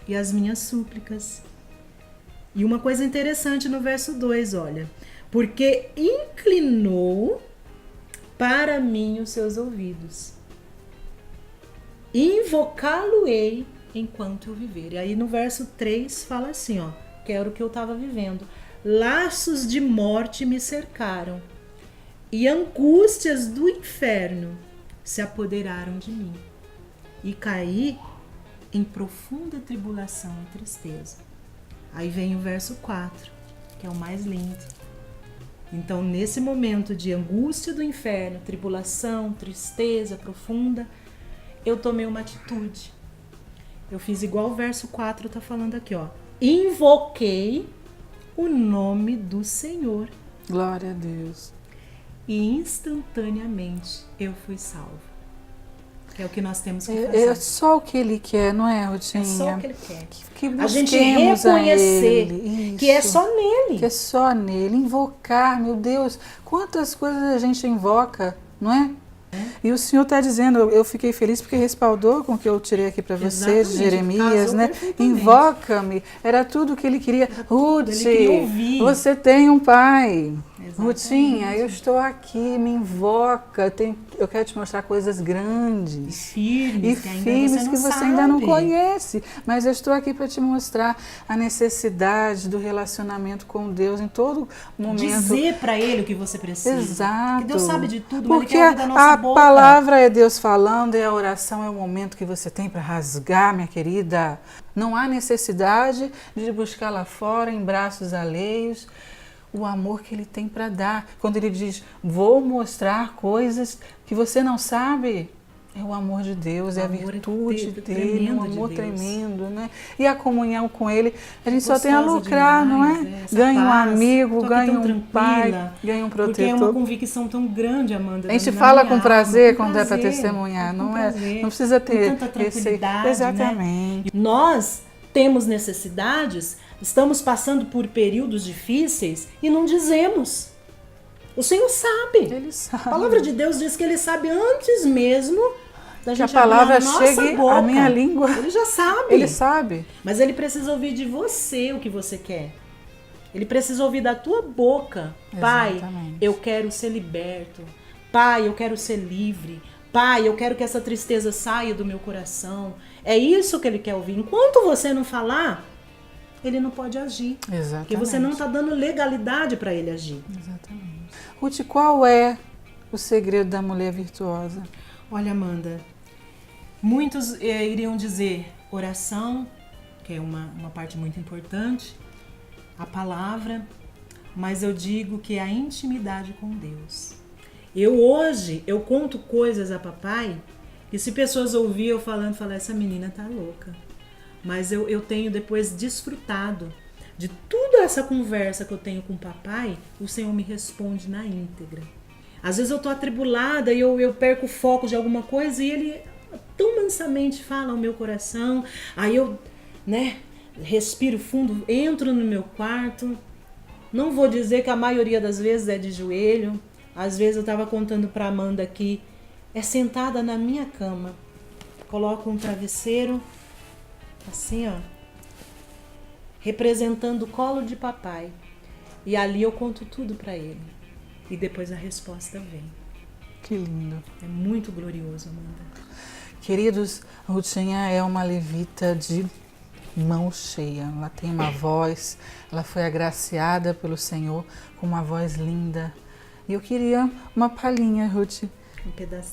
e as minhas súplicas. E uma coisa interessante no verso 2, olha. Porque inclinou para mim os seus ouvidos. Invocá-lo-ei enquanto eu viver. E aí no verso 3 fala assim, ó, que era o que eu estava vivendo. Laços de morte me cercaram e angústias do inferno se apoderaram de mim. E caí em profunda tribulação e tristeza. Aí vem o verso 4, que é o mais lindo. Então, nesse momento de angústia do inferno, tribulação, tristeza profunda, eu tomei uma atitude. Eu fiz igual o verso 4 está falando aqui, ó. Invoquei o nome do Senhor. Glória a Deus. E instantaneamente eu fui salva. Que é o que nós temos que fazer. É só o que Ele quer, não é, Rutinha? É só o que Ele quer. Que a gente reconhecer que é só nele. Que é só nele. Invocar, meu Deus, quantas coisas a gente invoca, não é? E o Senhor está dizendo, eu fiquei feliz porque respaldou com o que eu tirei aqui para você, de Jeremias, né? Invoca-me, era tudo o que ele queria. Ruth, você tem um pai. Rutinha, eu estou aqui, me invoca, eu quero te mostrar coisas grandes e firmes que você ainda não conhece, mas eu estou aqui para te mostrar a necessidade do relacionamento com Deus em todo momento. Dizer para Ele o que você precisa. Exato. Porque Deus sabe de tudo, porque mas Ele quer ouvir da nossa boca. A palavra é Deus falando e a oração é o momento que você tem para rasgar, minha querida. Não há necessidade de buscar lá fora, em braços alheios, o amor que Ele tem para dar. Quando Ele diz, vou mostrar coisas que você não sabe, é o amor de Deus, é a virtude dele, um amor tremendo, né? E a comunhão com Ele, a gente só tem a lucrar, demais, não é? Ganha um amigo, ganha um pai, ganha um protetor. Porque é uma convicção tão grande, Amanda. A gente fala com prazer quando é para testemunhar, não é? Não precisa ter tanta tranquilidade, exatamente. Né? Nós temos necessidades, estamos passando por períodos difíceis e não dizemos. O Senhor sabe. Ele sabe. A palavra de Deus diz que Ele sabe antes mesmo da gente que a palavra abrir a nossa chegue boca. à minha língua. Ele já sabe. Ele sabe. Mas Ele precisa ouvir de você o que você quer. Ele precisa ouvir da tua boca. Pai, eu quero ser liberto. Pai, eu quero ser livre. Pai, eu quero que essa tristeza saia do meu coração. É isso que Ele quer ouvir. Enquanto você não falar, Ele não pode agir. Exatamente. Porque você não está dando legalidade para Ele agir. Exatamente. Ruth, qual é o segredo da mulher virtuosa? Olha, Amanda, muitos iriam dizer oração, que é uma parte muito importante, a palavra, mas eu digo que é a intimidade com Deus. Hoje, eu conto coisas a papai, e se pessoas ouvirem eu falando, falar, essa menina tá louca. Mas eu tenho depois desfrutado de toda essa conversa que eu tenho com o papai, o Senhor me responde na íntegra. Às vezes eu tô atribulada e eu perco o foco de alguma coisa e Ele tão mansamente fala ao meu coração. Aí eu, respiro fundo, entro no meu quarto. Não vou dizer que a maioria das vezes é de joelho. Às vezes eu estava contando para Amanda aqui, é sentada na minha cama. Coloco um travesseiro, assim, ó, representando o colo de papai. E ali eu conto tudo para ele. E depois a resposta vem. Que lindo. É muito glorioso, Amanda. Queridos, a Rutinha é uma levita de mão cheia. Ela tem uma voz, ela foi agraciada pelo Senhor com uma voz linda. E eu queria uma palhinha, Ruth.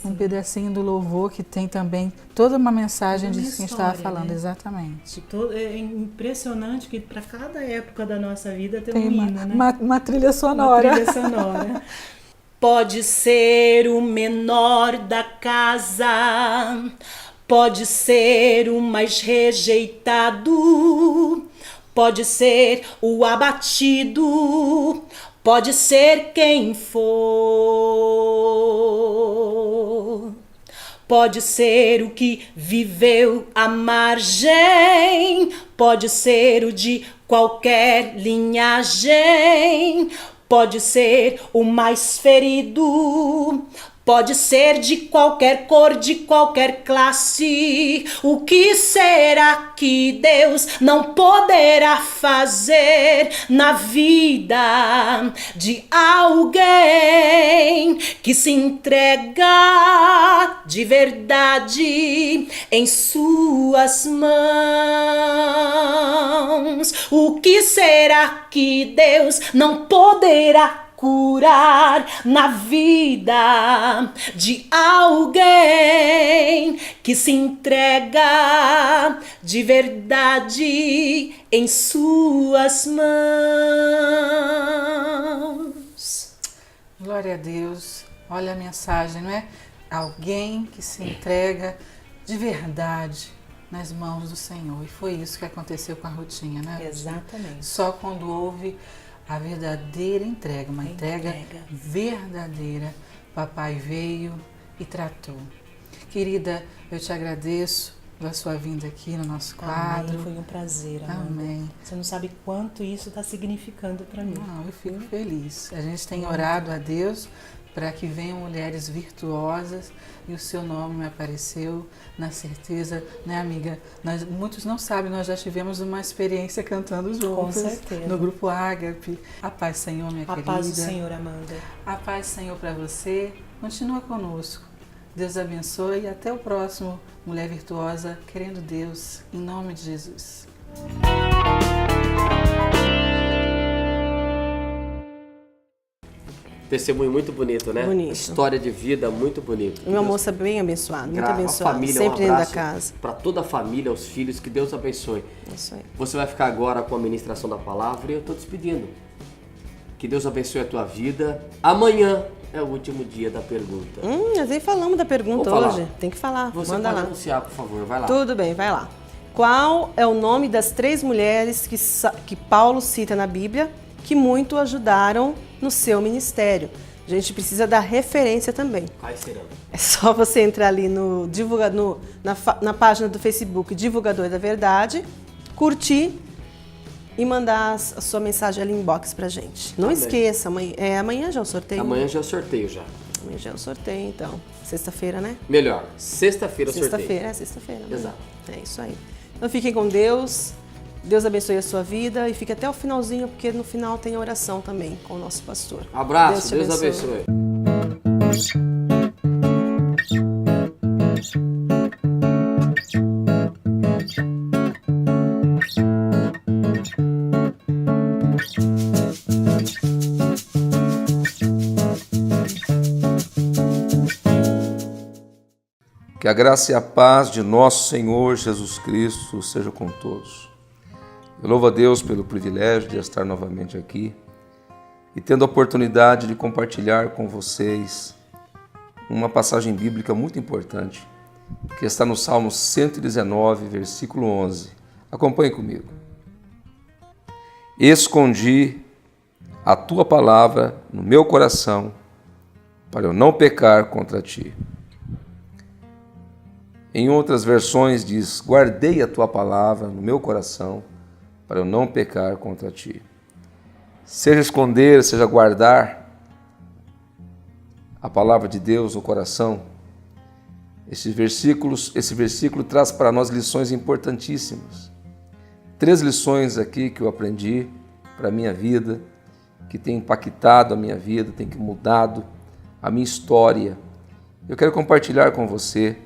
Um pedacinho do louvor que tem também toda uma mensagem disso que a gente estava falando, né? Exatamente. É impressionante que para cada época da nossa vida tem um hino, né? Uma trilha sonora. Uma trilha sonora. Pode ser o menor da casa, pode ser o mais rejeitado, pode ser o abatido, pode ser quem for. Pode ser o que viveu à margem, pode ser o de qualquer linhagem, pode ser o mais ferido, pode ser de qualquer cor, de qualquer classe. O que será que Deus não poderá fazer na vida de alguém que se entrega de verdade em suas mãos? O que será que Deus não poderá curar na vida de alguém que se entrega de verdade em suas mãos? Glória a Deus. Olha a mensagem, não é? Alguém que se entrega de verdade nas mãos do Senhor. E foi isso que aconteceu com a Rutinha, né? Exatamente. Só quando houve a verdadeira entrega, uma entrega verdadeira, papai veio e tratou. Querida, eu te agradeço pela sua vinda aqui no nosso quadro. Amém, foi um prazer, Amanda. Amém. Você não sabe quanto isso está significando para mim. Não, eu fico feliz. A gente tem orado a Deus para que venham mulheres virtuosas e o seu nome me apareceu na certeza, né, amiga? Muitos não sabem, nós já tivemos uma experiência cantando juntos. Com certeza. No grupo Ágape. A paz, Senhor, minha querida. A paz do Senhor, Amanda. A paz, Senhor, para você. Continua conosco. Deus abençoe e até o próximo Mulher Virtuosa, querendo Deus, em nome de Jesus. Testemunho muito bonito, né? Bonito. História de vida muito bonito. Uma moça bem abençoada, muito abençoada. Família, sempre dentro da casa. Para toda a família, os filhos, que Deus abençoe. Isso aí. Você vai ficar agora com a ministração da palavra e eu estou despedindo. Que Deus abençoe a tua vida. Amanhã é o último dia da pergunta. Nós nem falamos da pergunta hoje. Tem que falar. Você manda pode lá. anunciar, por favor. Vai lá. Tudo bem, vai lá. Qual é o nome das 3 mulheres que Paulo cita na Bíblia que muito ajudaram no seu ministério? A gente precisa dar referência também. Quais serão? É só você entrar ali na página do Facebook Divulgador da Verdade, curtir e mandar a sua mensagem ali inbox pra gente. Não esqueça, amanhã já é o sorteio? Amanhã já é o sorteio já. Amanhã já é o sorteio, então. Sexta-feira, né? Melhor, sexta-feira o sorteio. Sexta-feira, sexta-feira. Exato. É isso aí. Então fiquem com Deus. Deus abençoe a sua vida e fique até o finalzinho, porque no final tem a oração também com o nosso pastor. Abraço, Deus abençoe. Que a graça e a paz de nosso Senhor Jesus Cristo seja com todos. Eu louvo a Deus pelo privilégio de estar novamente aqui e tendo a oportunidade de compartilhar com vocês uma passagem bíblica muito importante, que está no Salmo 119, versículo 11. Acompanhe comigo. Escondi a tua palavra no meu coração para eu não pecar contra ti. Em outras versões diz: guardei a tua palavra no meu coração para eu não pecar contra ti. Seja esconder, seja guardar a palavra de Deus no coração. Esse versículo traz para nós lições importantíssimas. 3 lições aqui que eu aprendi para a minha vida, que tem impactado a minha vida, tem mudado a minha história. Eu quero compartilhar com você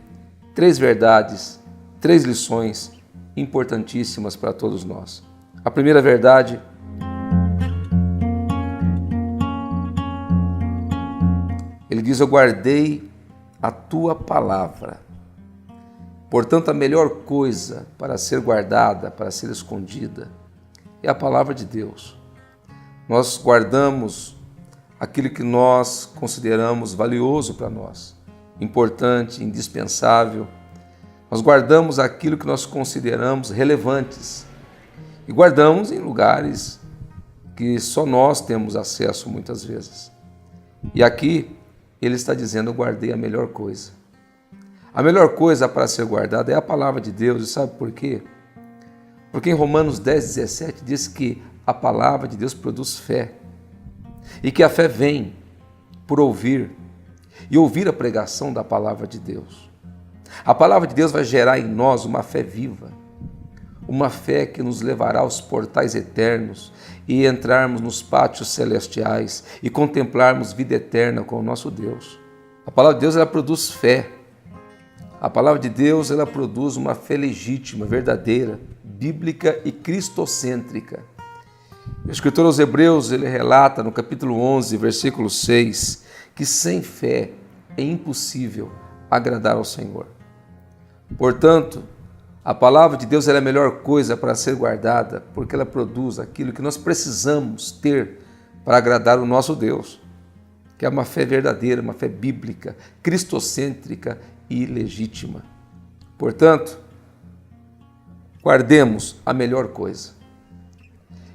3 verdades, 3 lições importantíssimas para todos nós. A primeira verdade: ele diz: eu guardei a tua palavra. Portanto, a melhor coisa para ser guardada, para ser escondida, é a palavra de Deus. Nós guardamos aquilo que nós consideramos valioso para nós, importante, indispensável. Nós guardamos aquilo que nós consideramos relevantes e guardamos em lugares que só nós temos acesso muitas vezes. E aqui ele está dizendo: eu guardei a melhor coisa. A melhor coisa para ser guardada é a palavra de Deus. E sabe por quê? Porque em Romanos 10:17 diz que a palavra de Deus produz fé. E que a fé vem por ouvir, e ouvir a pregação da palavra de Deus. A palavra de Deus vai gerar em nós uma fé viva, uma fé que nos levará aos portais eternos e entrarmos nos pátios celestiais e contemplarmos vida eterna com o nosso Deus. A palavra de Deus, ela produz fé. A palavra de Deus, ela produz uma fé legítima, verdadeira, bíblica e cristocêntrica. O escritor aos Hebreus, ele relata no capítulo 11, versículo 6, que sem fé é impossível agradar ao Senhor. Portanto, a palavra de Deus é a melhor coisa para ser guardada, porque ela produz aquilo que nós precisamos ter para agradar o nosso Deus, que é uma fé verdadeira, uma fé bíblica, cristocêntrica e legítima. Portanto, guardemos a melhor coisa.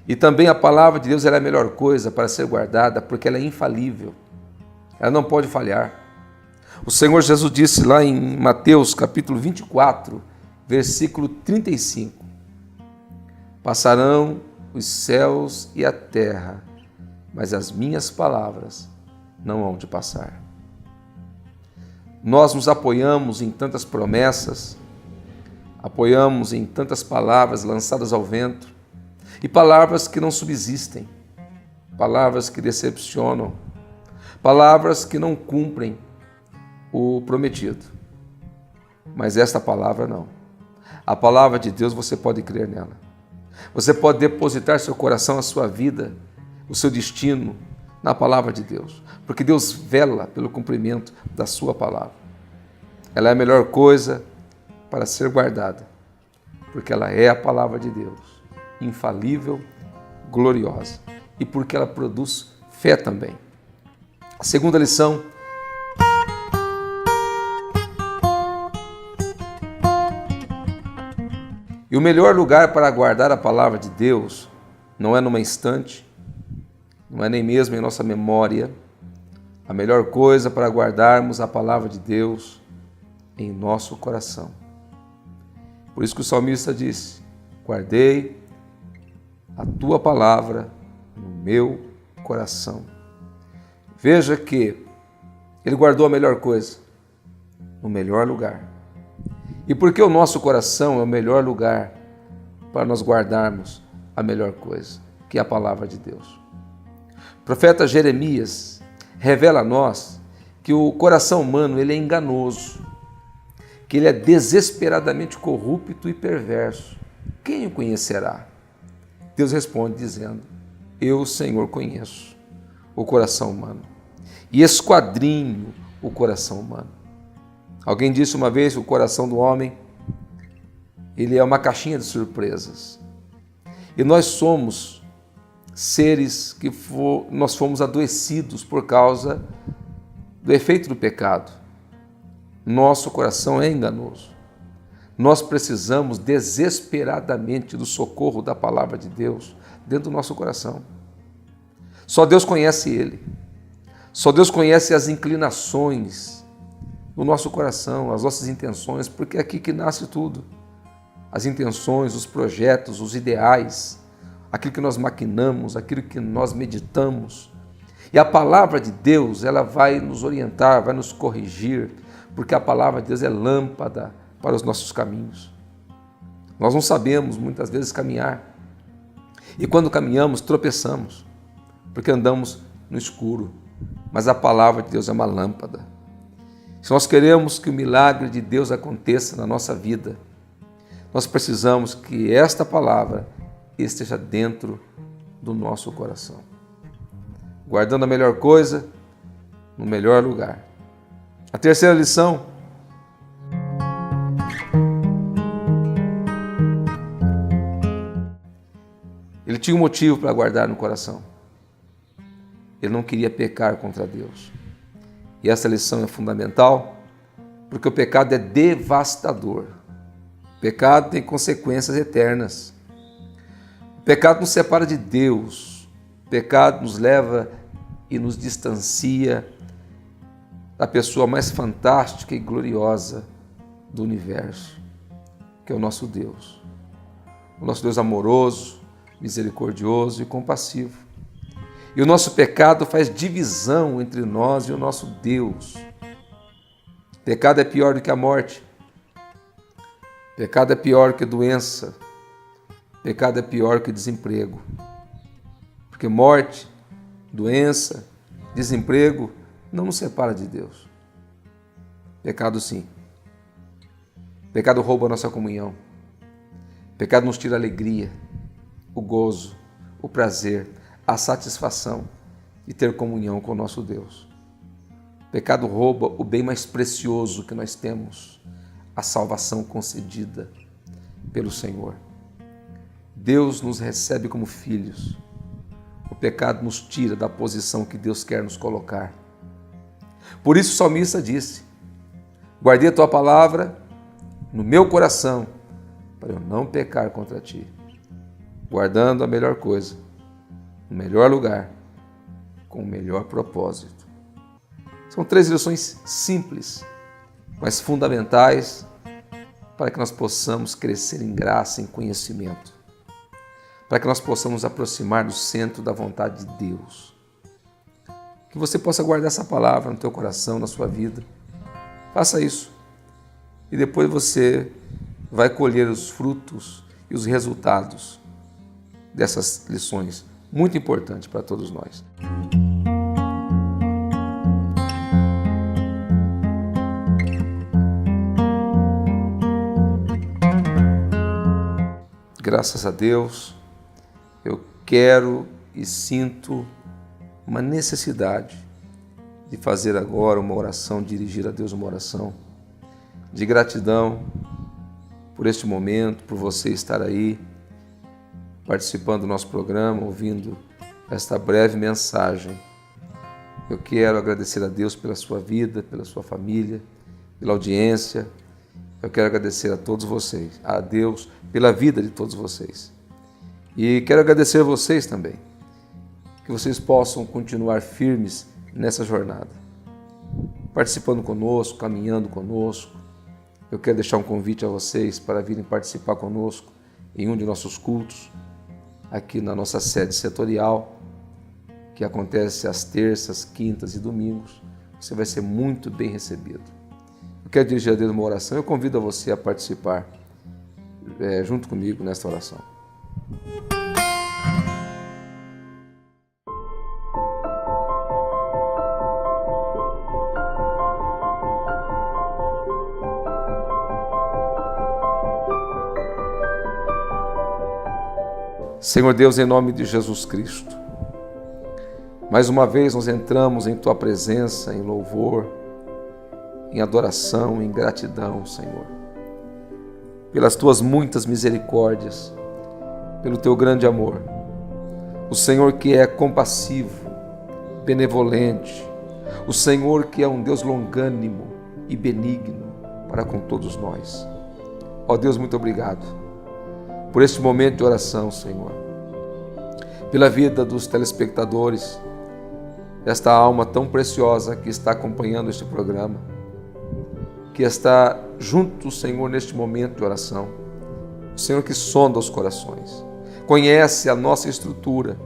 E também a palavra de Deus é a melhor coisa para ser guardada, porque ela é infalível. Ela não pode falhar. O Senhor Jesus disse lá em Mateus capítulo 24, versículo 35. Passarão os céus e a terra, mas as minhas palavras não hão de passar. Nós nos apoiamos em tantas promessas, apoiamos em tantas palavras lançadas ao vento, e palavras que não subsistem, palavras que decepcionam, palavras que não cumprem o prometido. Mas esta palavra não. A palavra de Deus, você pode crer nela. Você pode depositar seu coração, a sua vida, o seu destino na palavra de Deus, porque Deus vela pelo cumprimento da sua palavra. Ela é a melhor coisa para ser guardada, porque ela é a palavra de Deus, infalível, gloriosa, e porque ela produz fé também. A segunda lição: e o melhor lugar para guardar a palavra de Deus não é numa estante, não é nem mesmo em nossa memória. A melhor coisa para guardarmos a palavra de Deus é em nosso coração. Por isso que o salmista disse: guardei a tua palavra no meu coração. Veja que ele guardou a melhor coisa no melhor lugar. E porque o nosso coração é o melhor lugar para nós guardarmos a melhor coisa, que é a palavra de Deus. O profeta Jeremias revela a nós que o coração humano, ele é enganoso, que ele é desesperadamente corrupto e perverso. Quem o conhecerá? Deus responde dizendo: eu, Senhor, conheço o coração humano e esquadrinho o coração humano. Alguém disse uma vez que o coração do homem, ele é uma caixinha de surpresas. E nós somos seres que nós fomos adoecidos por causa do efeito do pecado. Nosso coração é enganoso. Nós precisamos desesperadamente do socorro da palavra de Deus dentro do nosso coração. Só Deus conhece ele. Só Deus conhece as inclinações no nosso coração, as nossas intenções, porque é aqui que nasce tudo. As intenções, os projetos, os ideais, aquilo que nós maquinamos, aquilo que nós meditamos. E a palavra de Deus, ela vai nos orientar, vai nos corrigir, porque a palavra de Deus é lâmpada para os nossos caminhos. Nós não sabemos, muitas vezes, caminhar. E quando caminhamos, tropeçamos, porque andamos no escuro. Mas a palavra de Deus é uma lâmpada. Se nós queremos que o milagre de Deus aconteça na nossa vida, nós precisamos que esta palavra esteja dentro do nosso coração. Guardando a melhor coisa no melhor lugar. A terceira lição: ele tinha um motivo para guardar no coração. Ele não queria pecar contra Deus. E essa lição é fundamental, porque o pecado é devastador. O pecado tem consequências eternas. O pecado nos separa de Deus. O pecado nos leva e nos distancia da pessoa mais fantástica e gloriosa do universo, que é o nosso Deus. O nosso Deus amoroso, misericordioso e compassivo. E o nosso pecado faz divisão entre nós e o nosso Deus. Pecado é pior do que a morte. Pecado é pior que doença. Pecado é pior que desemprego. Porque morte, doença, desemprego não nos separa de Deus. Pecado sim. Pecado rouba a nossa comunhão. Pecado nos tira a alegria, o gozo, o prazer, a satisfação de ter comunhão com o nosso Deus. Pecado rouba o bem mais precioso que nós temos, a salvação concedida pelo Senhor. Deus nos recebe como filhos. O pecado nos tira da posição que Deus quer nos colocar. Por isso o salmista disse: guardei a tua palavra no meu coração, para eu não pecar contra ti. Guardando a melhor coisa, no melhor lugar, com o melhor propósito. São 3 lições simples, mas fundamentais para que nós possamos crescer em graça, em conhecimento, para que nós possamos nos aproximar do centro da vontade de Deus. Que você possa guardar essa palavra no teu coração, na sua vida. Faça isso. E depois você vai colher os frutos e os resultados dessas lições, muito importantes para todos nós. Graças a Deus, eu quero e sinto uma necessidade de fazer agora uma oração, dirigir a Deus uma oração de gratidão por este momento, por você estar aí participando do nosso programa, ouvindo esta breve mensagem. Eu quero agradecer a Deus pela sua vida, pela sua família, pela audiência. Eu quero agradecer a todos vocês, a Deus pela vida de todos vocês. E quero agradecer a vocês também, que vocês possam continuar firmes nessa jornada, participando conosco, caminhando conosco. Eu quero deixar um convite a vocês para virem participar conosco em um de nossos cultos, aqui na nossa sede setorial, que acontece às terças, quintas e domingos. Você vai ser muito bem recebido. Eu quero dirigir a Deus uma oração. Eu convido a você a participar junto comigo nesta oração. Senhor Deus, em nome de Jesus Cristo, mais uma vez nós entramos em Tua presença, em louvor, em adoração, em gratidão, Senhor, pelas Tuas muitas misericórdias, pelo Teu grande amor. O Senhor que é compassivo, benevolente, o Senhor que é um Deus longânimo e benigno para com todos nós. Ó Deus, muito obrigado por este momento de oração, Senhor, pela vida dos telespectadores, desta alma tão preciosa que está acompanhando este programa. que está junto do Senhor neste momento de oração. O Senhor que sonda os corações, conhece a nossa estrutura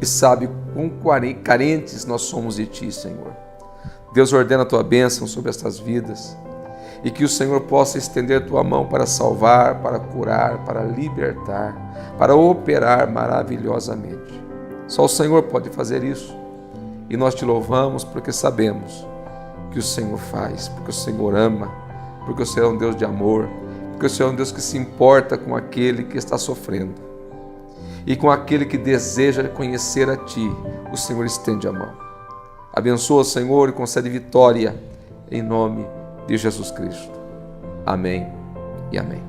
e sabe quão carentes nós somos de Ti, Senhor. Deus, ordena a Tua bênção sobre estas vidas e que o Senhor possa estender a Tua mão para salvar, para curar, para libertar, para operar maravilhosamente. Só o Senhor pode fazer isso e nós Te louvamos porque sabemos que o Senhor faz, porque o Senhor ama, porque o Senhor é um Deus de amor, porque o Senhor é um Deus que se importa com aquele que está sofrendo. E com aquele que deseja conhecer a Ti, o Senhor estende a mão. Abençoa, Senhor, e concede vitória em nome de Jesus Cristo. Amém e amém.